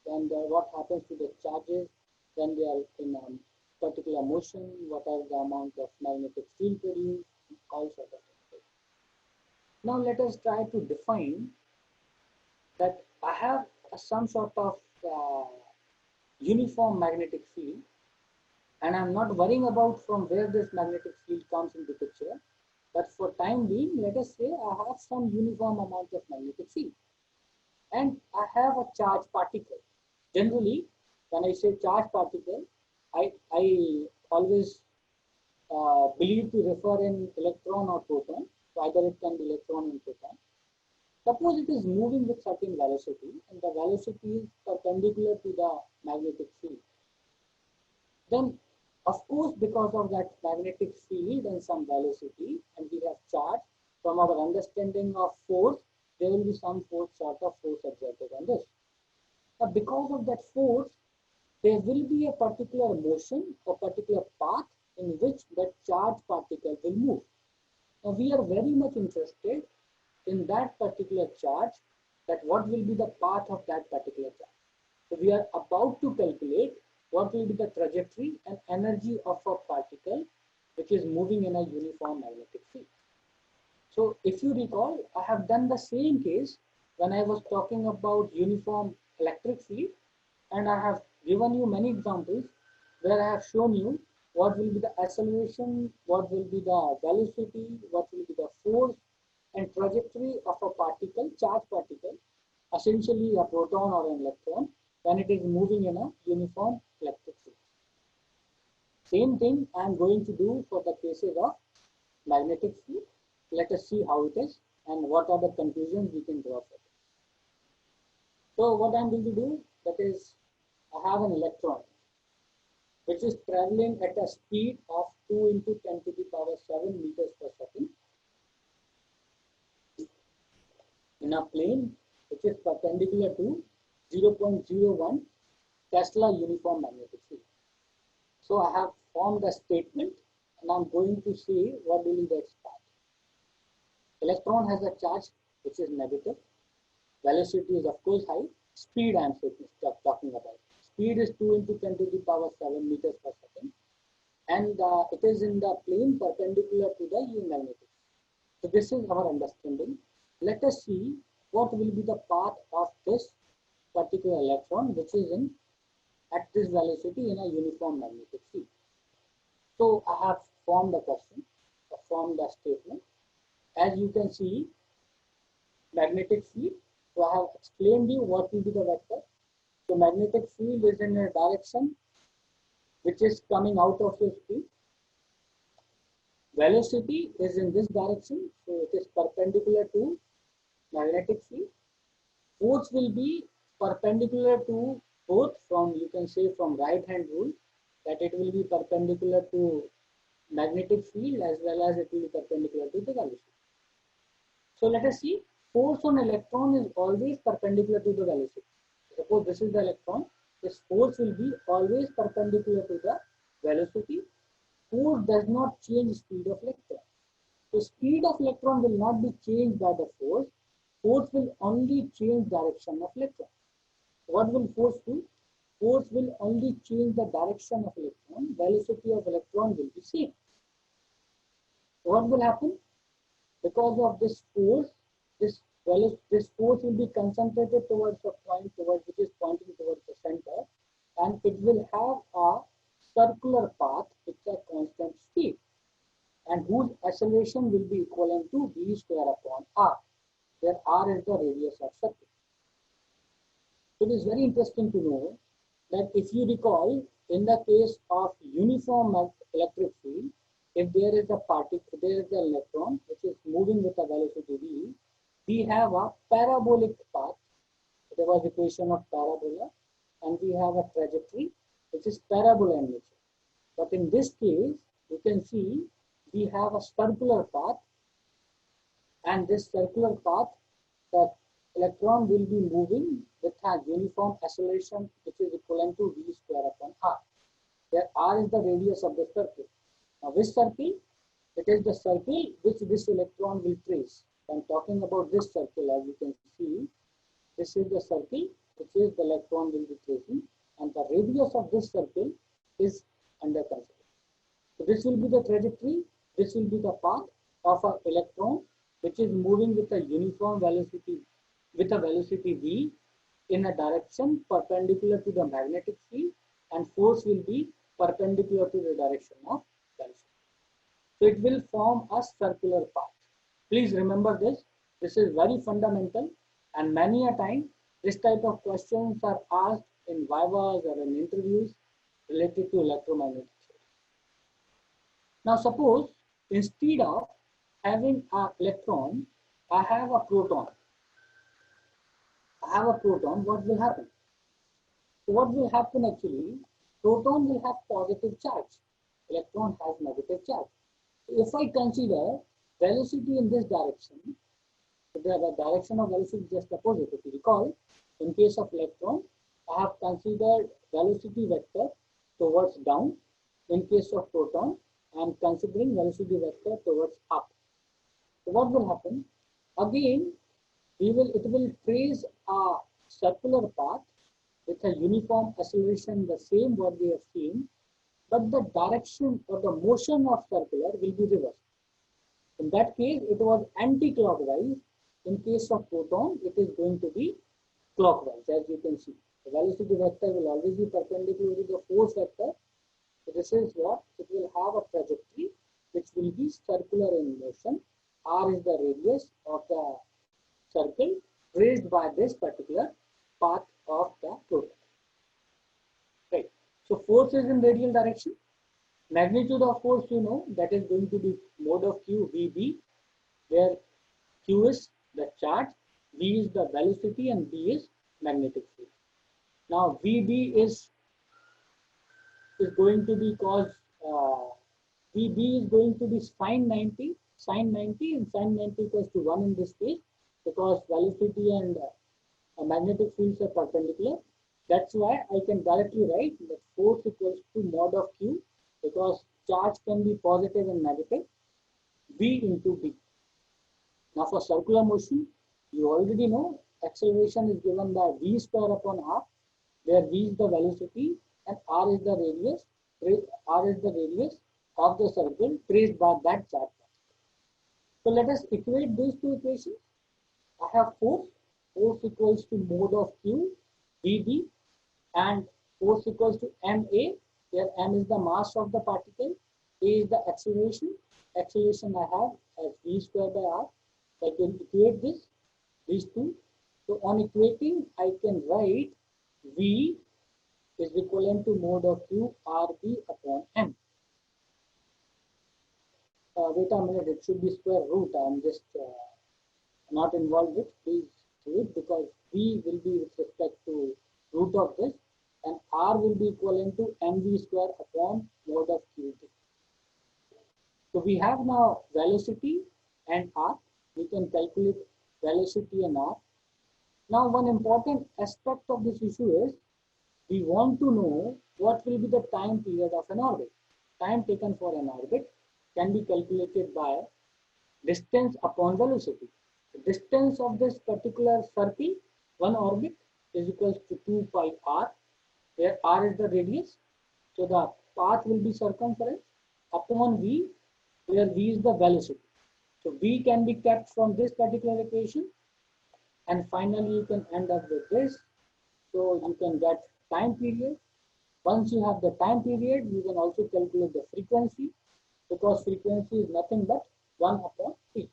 and what happens to the charges when they are in a particular motion, what are the amount of magnetic field produced, all sorts of things. Now let us try to define that I have some sort of uniform magnetic field, and I'm not worrying about from where this magnetic field comes into picture. But for time being, let us say I have some uniform amount of magnetic field and I have a charged particle. Generally, when I say charged particle, I always believe to refer in electron or proton. So either it can be electron and proton. Suppose it is moving with certain velocity and the velocity is perpendicular to the magnetic field. Then of course, because of that magnetic field and some velocity, and we have charge, from our understanding of force, there will be some sort of force exerted on this. Now, because of that force, there will be a particular motion or particular path in which that charged particle will move. Now, we are very much interested in that particular charge, that what will be the path of that particular charge. So, we are about to calculate what will be the trajectory and energy of a particle which is moving in a uniform magnetic field. So if you recall, I have done the same case when I was talking about uniform electric field, and I have given you many examples where I have shown you what will be the acceleration, what will be the velocity, what will be the force and trajectory of a particle, charged particle, essentially a proton or an electron when it is moving in a uniform electric field. Same thing I am going to do for the cases of magnetic field. Let us see how it is and what are the conclusions we can draw from it. So what I am going to do, that is, I have an electron which is traveling at a speed of 2 into 10 to the power 7 meters per second in a plane which is perpendicular to 0.01 Tesla uniform magnetic field. So I have formed a statement and I'm going to say what will be the path. Electron has a charge which is negative. Velocity is of course high. Speed I am talking about. Speed is 2 into 10 to the power 7 meters per second. And it is in the plane perpendicular to the U magnetic. So this is our understanding. Let us see what will be the path of this particular electron which is in at this velocity in a uniform magnetic field. So I have formed a question, formed a statement. As you can see, magnetic field. So I have explained you what will be the vector. So magnetic field is in a direction which is coming out of your screen. Velocity is in this direction, so it is perpendicular to magnetic field. Force will be perpendicular to both, from, you can say, from right hand rule, that it will be perpendicular to magnetic field as well as it will be perpendicular to the velocity. So let us see, force on electron is always perpendicular to the velocity. Suppose this is the electron, this force will be always perpendicular to the velocity. Force does not change speed of electron. So speed of electron will not be changed by the force. Force will only change direction of electron. What will force do? Force will only change the direction of electron. Velocity of electron will be same. What will happen? Because of this force, this force will be concentrated towards a point which is pointing towards the center, and it will have a circular path with a constant speed, and whose acceleration will be equivalent to v square upon r, where r is the radius of circle. It is very interesting to know that if you recall, in the case of uniform electric field, if there is a particle, there is an electron which is moving with a velocity v, we have a parabolic path. There was equation of parabola, and we have a trajectory which is parabola in nature. But in this case, you can see we have a circular path, and this circular path, the electron will be moving with a uniform acceleration which is equivalent to v square upon r, where r is the radius of the circle. Now, which circle? It is the circle which this electron will trace. I'm talking about this circle, as you can see. This is the circle which is the electron will be tracing, and the radius of this circle is under consideration. So this will be the trajectory. This will be the path of an electron which is moving with a uniform velocity, with a velocity v, in a direction perpendicular to the magnetic field, and force will be perpendicular to the direction of velocity. So it will form a circular path. Please remember this. This is very fundamental, and many a time this type of questions are asked in vivas or in interviews related to electromagnetic field. Now suppose instead of having an electron, I have a proton. What will happen? So what will happen actually? Proton will have positive charge. Electron has negative charge. If I consider velocity in this direction, the direction of velocity is just opposite. If you recall, in case of electron, I have considered velocity vector towards down. In case of proton, I am considering velocity vector towards up. So what will happen? Again, it will trace a circular path with a uniform acceleration, the same what we have seen, but the direction or the motion of circular will be reversed. In that case, it was anti-clockwise. In case of proton, it is going to be clockwise, as you can see. The velocity vector will always be perpendicular to the force vector. So this is what it will have a trajectory which will be circular in motion. R is the radius of the circle traced by this particular path of the proton. Right. So force is in radial direction. Magnitude of force, you know, that is going to be mode of Q VB, where Q is the charge, V is the velocity, and B is magnetic field. Now VB is going to be cos VB is going to be sine 90, and sine 90 equals to 1 in this case because velocity and magnetic fields are perpendicular. That's why I can directly write that force equals to mod of Q because charge can be positive and negative, V into B. Now for circular motion, you already know acceleration is given by V square upon R, where V is the velocity and R is the radius. R is the radius of the circle traced by that charge. So let us equate those two equations. I have force equals to mod of Q, VB, and force equals to MA, where M is the mass of the particle, A is the acceleration. Acceleration I have as V square by R. I can equate these two. So on equating, I can write V is equivalent to mod of Q RB upon M. Wait a minute, it should be square root. I am just not involved with. Please do it because V will be with respect to root of this and R will be equivalent to mv square upon mod of Qt. So we have now velocity and R. We can calculate velocity and R. Now one important aspect of this issue is we want to know what will be the time period of an orbit. Time taken for an orbit can be calculated by distance upon velocity. The distance of this particular circle, one orbit, is equals to 2 pi r, where r is the radius. So the path will be circumference upon v, where v is the velocity. So v can be kept from this particular equation, and finally you can end up with this. So you can get time period. Once you have the time period, you can also calculate the frequency, because frequency is nothing but 1 upon t.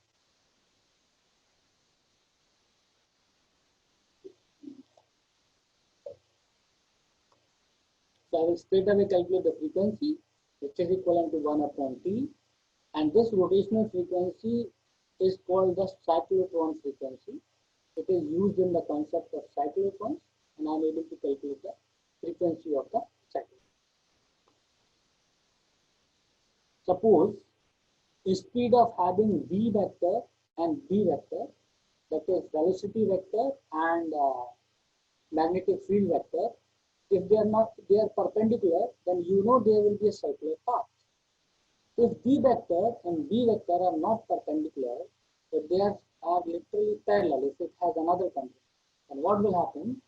So I will straight away calculate the frequency, which is equivalent to 1 upon t. And this rotational frequency is called the cyclotron frequency. It is used in the concept of cyclotrons, and I am able to calculate the frequency of the cyclotron. Suppose instead of having v vector and b vector, that is velocity vector and magnetic field vector, if they are perpendicular, then you know there will be a circular path. If v vector and b vector are not perpendicular, but they are literally parallel, if it has another condition, then what will happen?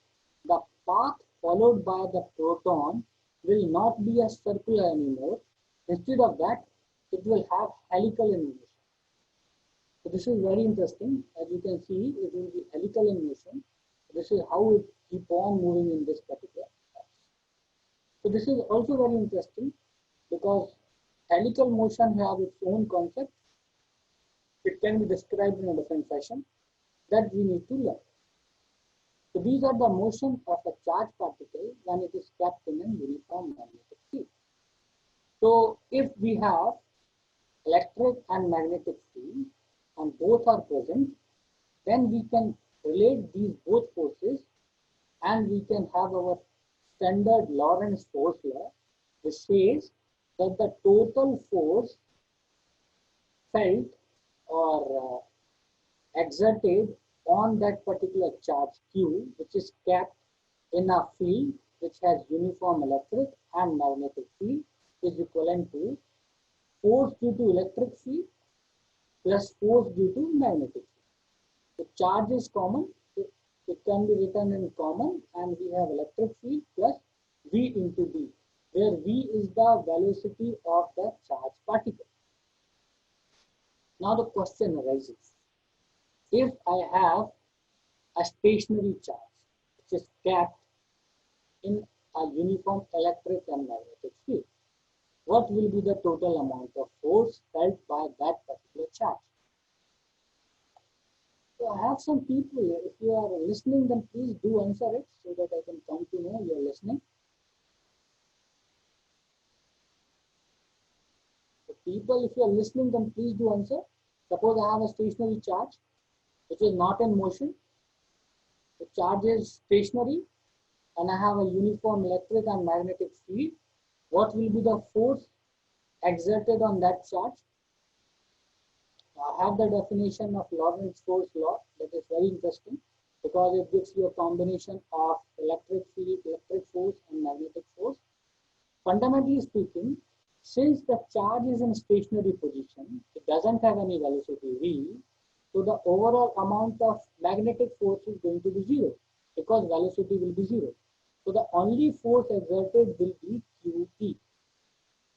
The path followed by the proton will not be a circular anymore. Instead of that, it will have helical in motion. So this is very interesting. As you can see, it will be helical in motion. This is how it keep on moving in this particular path. So this is also very interesting because helical motion has its own concept. It can be described in a different fashion that we need to learn. So these are the motion of a charged particle when it is kept in a uniform magnetic field. So if we have electric and magnetic field and both are present, then we can relate these both forces and we can have our standard Lorentz force law, which says that the total force felt or exerted on that particular charge Q, which is kept in a field which has uniform electric and magnetic field, is equivalent to force due to electric field plus force due to magnetic field. The charge is common, it can be written in common, and we have electric field plus V into B, where V is the velocity of the charged particle. Now the question arises, if I have a stationary charge which is kept in a uniform electric and magnetic field, what will be the total amount of force felt by that particular charge? So I have some people, if you are listening, then please do answer it so that I can come to know you're listening. So people, if you are listening, then please do answer. Suppose I have a stationary charge which is not in motion. The charge is stationary and I have a uniform electric and magnetic field. What will be the force exerted on that charge? I have the definition of Lorentz force law that is very interesting because it gives you a combination of electric field, electric force and magnetic force. Fundamentally speaking, since the charge is in stationary position, it doesn't have any velocity v, so the overall amount of magnetic force is going to be zero because velocity will be zero. So the only force exerted will be QE,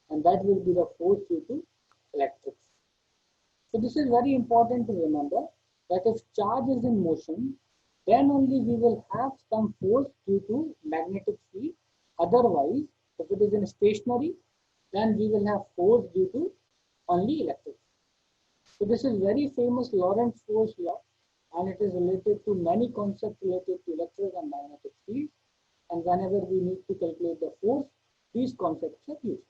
and that will be the force due to electric. So this is very important to remember that if charge is in motion, then only we will have some force due to magnetic field. Otherwise, if it is in stationary, then we will have force due to only electric. So this is very famous Lorentz force law, and it is related to many concepts related to electric and magnetic field. And whenever we need to calculate the force, these concepts are used.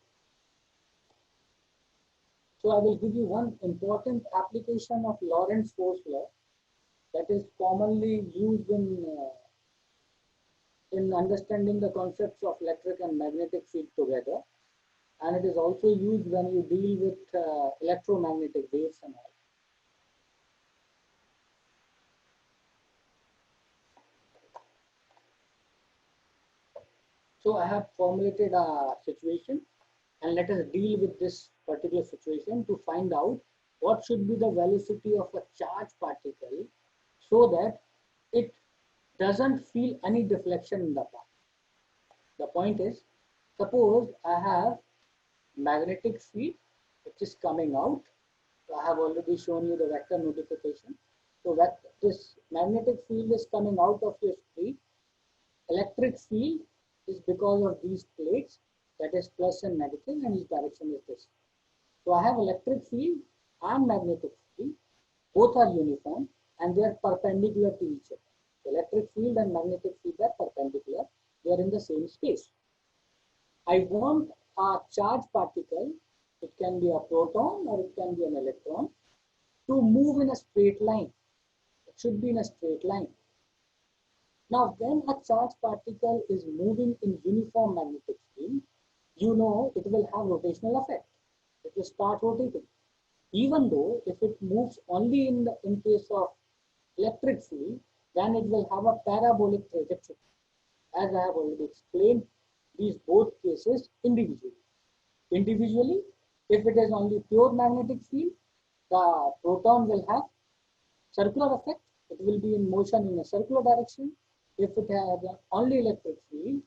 So I will give you one important application of Lorentz force law that is commonly used in understanding the concepts of electric and magnetic field together. And it is also used when you deal with electromagnetic waves and all. So I have formulated a situation, and let us deal with this particular situation to find out what should be the velocity of a charged particle so that it doesn't feel any deflection in the path. The point is, suppose I have magnetic field which is coming out. So I have already shown you the vector notification. So that this magnetic field is coming out of your street. Electric field is because of these plates, that is plus and negative, and each direction is this. So I have electric field and magnetic field, both are uniform and they are perpendicular to each other. Electric field and magnetic field are perpendicular, they are in the same space. I want a charged particle, it can be a proton or it can be an electron, to move in a straight line. It should be in a straight line. Now, when a charged particle is moving in uniform magnetic field, you know it will have rotational effect. It will start rotating. Even though if it moves only in case of electric field, then it will have a parabolic trajectory. As I have already explained, these both cases individually. Individually, if it is only pure magnetic field, the proton will have circular effect. It will be in motion in a circular direction. If it has only electric field,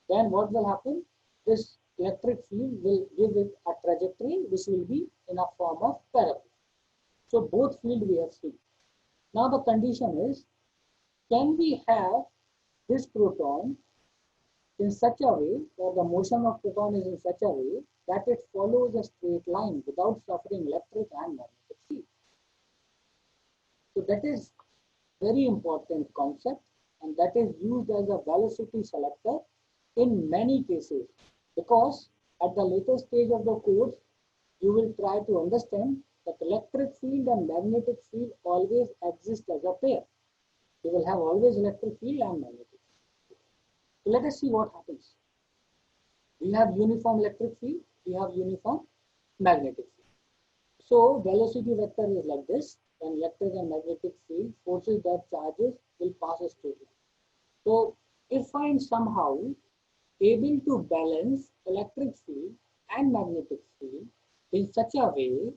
then what will happen? This electric field will give it a trajectory which will be in a form of parabola. So both field we have seen. Now the condition is, can we have this proton in such a way, or the motion of proton is in such a way that it follows a straight line without suffering electric and magnetic field. So that is very important concept, and that is used as a velocity selector in many cases, because at the later stage of the course you will try to understand that electric field and magnetic field always exist as a pair. You will have always electric field and magnetic field. So let us see what happens. We have uniform electric field, we have uniform magnetic field. So velocity vector is like this. When electric and magnetic field forces that charges will pass a straight line. So if I am somehow able to balance electric field and magnetic field in such a way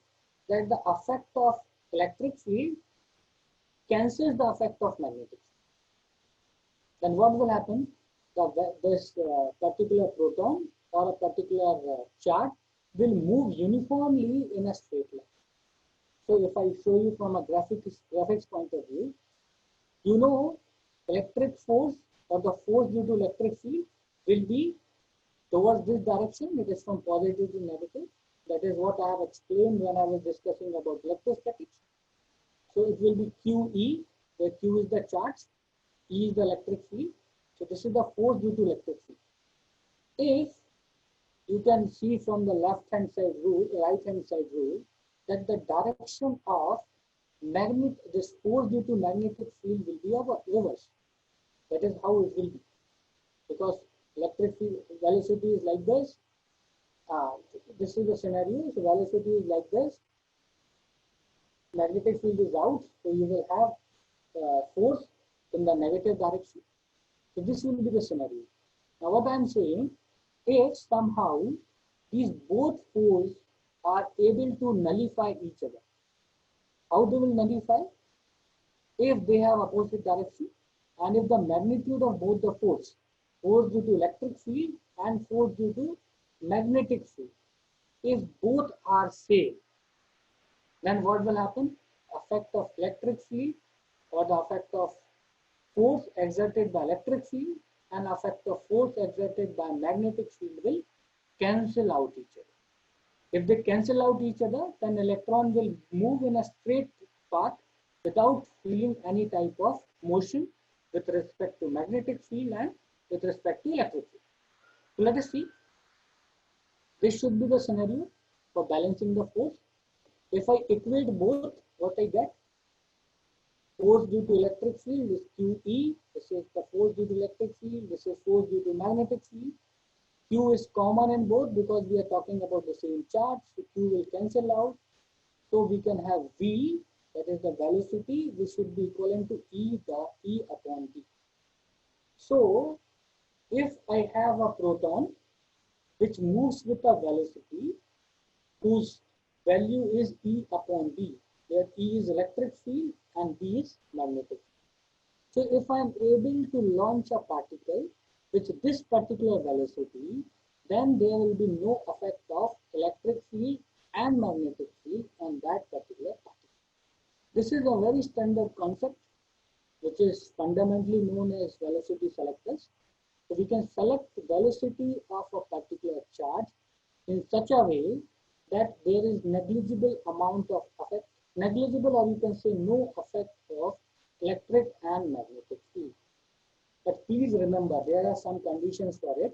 that the effect of electric field cancels the effect of magnetic field, then what will happen? This particular proton or a particular charge will move uniformly in a straight line. So if I show you from a graphics point of view, you know electric force or the force due to electric field will be towards this direction. It is from positive to negative. That is what I have explained when I was discussing about electrostatics. So it will be QE where Q is the charge, E is the electric field. So this is the force due to electric field. If you can see from the left hand side rule, right hand side rule, that the direction of this force due to magnetic field will be reverse. That is how it will be, because electric field velocity is like this. This is the scenario. So velocity is like this. Magnetic field is out, so you will have force in the negative direction. So this will be the scenario. Now what I am saying, if somehow these both poles are able to nullify each other, how they will nullify? If they have opposite direction, and if the magnitude of both the force due to electric field and force due to magnetic field, if both are same, then what will happen? Effect of electric field or the effect of force exerted by electric field and effect of force exerted by magnetic field will cancel out each other. If they cancel out each other, then electron will move in a straight path without feeling any type of motion with respect to magnetic field and with respect to electric field. So let us see. This should be the scenario for balancing the force. If I equate both, what I get? Force due to electric field is QE. This is the force due to electric field. This is force due to magnetic field. Q is common in both because we are talking about the same charge. So Q will cancel out. So we can have V, that is the velocity, which should be equivalent to E upon D. So if I have a proton which moves with a velocity whose value is E upon D, where E is electric field and D is magnetic. So if I am able to launch a particle with this particular velocity, then there will be no effect of electric field and magnetic field on that particular particle. This is a very standard concept which is fundamentally known as velocity selectors. So we can select the velocity of a particular charge in such a way that there is negligible amount of effect, negligible or you can say no effect of electric and magnetic field. But please remember, there are some conditions for it.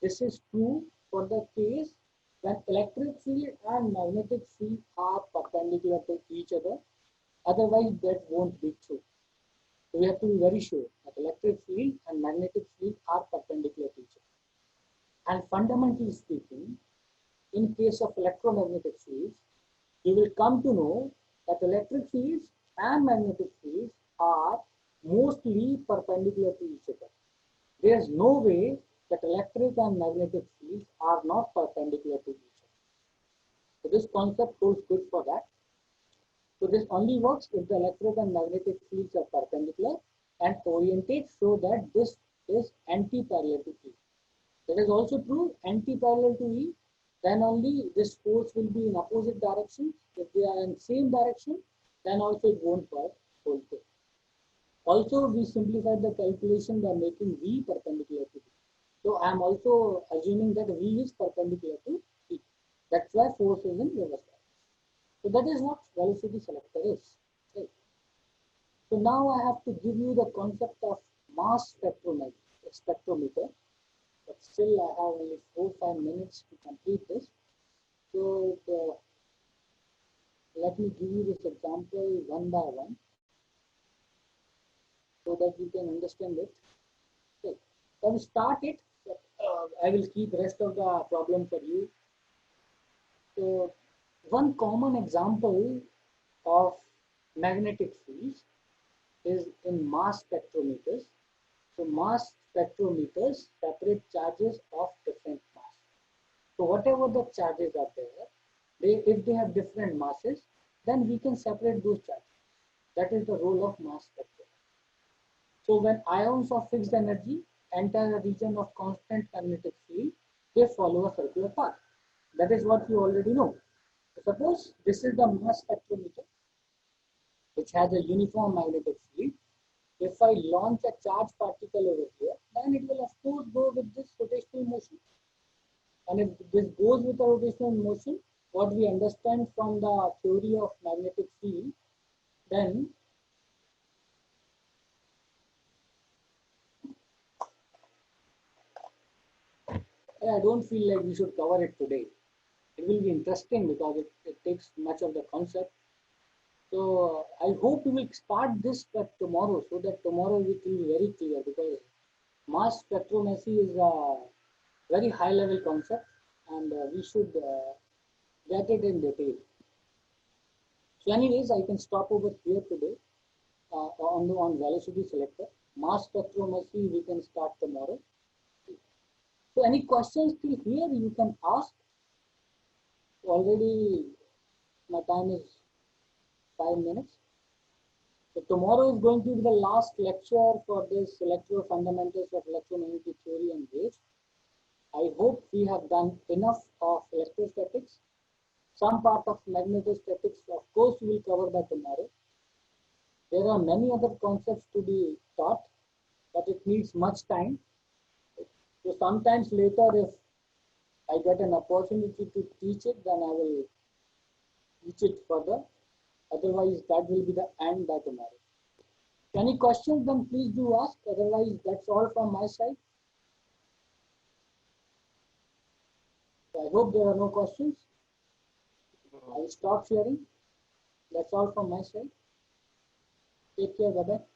This is true for the case when electric field and magnetic field are perpendicular to each other. Otherwise, that won't be true. So we have to be very sure that electric field and magnetic field are perpendicular to each other. And fundamentally speaking, in case of electromagnetic fields, you will come to know that electric fields and magnetic fields are mostly perpendicular to each other. There is no way that electric and magnetic fields are not perpendicular to each other. So this concept holds good for that. So this only works if the electric and magnetic fields are perpendicular and oriented so that this is anti-parallel to E. That is also true, anti-parallel to E, then only this force will be in opposite directions. If they are in same direction, then also it won't work whole thing. Also, we simplified the calculation by making V perpendicular to E. So I am also assuming that V is perpendicular to E. That's why force is in reverse direction. So that is what velocity selector is. Okay. So now I have to give you the concept of mass spectrometer. But still I have only 4-5 minutes to complete this. So let me give you this example one by one so that you can understand it. Okay. So I will start it. I will keep the rest of the problem for you. So one common example of magnetic fields is in mass spectrometers. So mass spectrometers separate charges of different mass. So whatever the charges are there, if they have different masses, then we can separate those charges. That is the role of mass spectrometer. So when ions of fixed energy enter a region of constant magnetic field, they follow a circular path. That is what you already know. So suppose this is the mass spectrometer, which has a uniform magnetic field. If I launch a charged particle over here, then it will of course go with this rotational motion. And if this goes with a rotational motion, what we understand from the theory of magnetic field, then I don't feel like we should cover it today. It will be interesting because it takes much of the concept. So I hope we will start this tomorrow so that tomorrow it will be very clear because mass spectrometry is a very high level concept and we should get it in detail. So anyways, I can stop over here today on velocity selector. Mass spectrometry we can start tomorrow. So any questions till here you can ask. Already my time is 5 minutes. So tomorrow is going to be the last lecture for this lecture fundamentals of electromagnetic theory and waves. I hope we have done enough of electrostatics. Some part of magnetostatics, of course, we will cover by tomorrow. There are many other concepts to be taught, but it needs much time. So sometimes later, if I get an opportunity to teach it, then I will teach it further. Otherwise, that will be the end by tomorrow. Any questions, then please do ask. Otherwise, that's all from my side. So I hope there are no questions. I will stop sharing. That's all from my side. Take care. Bye-bye.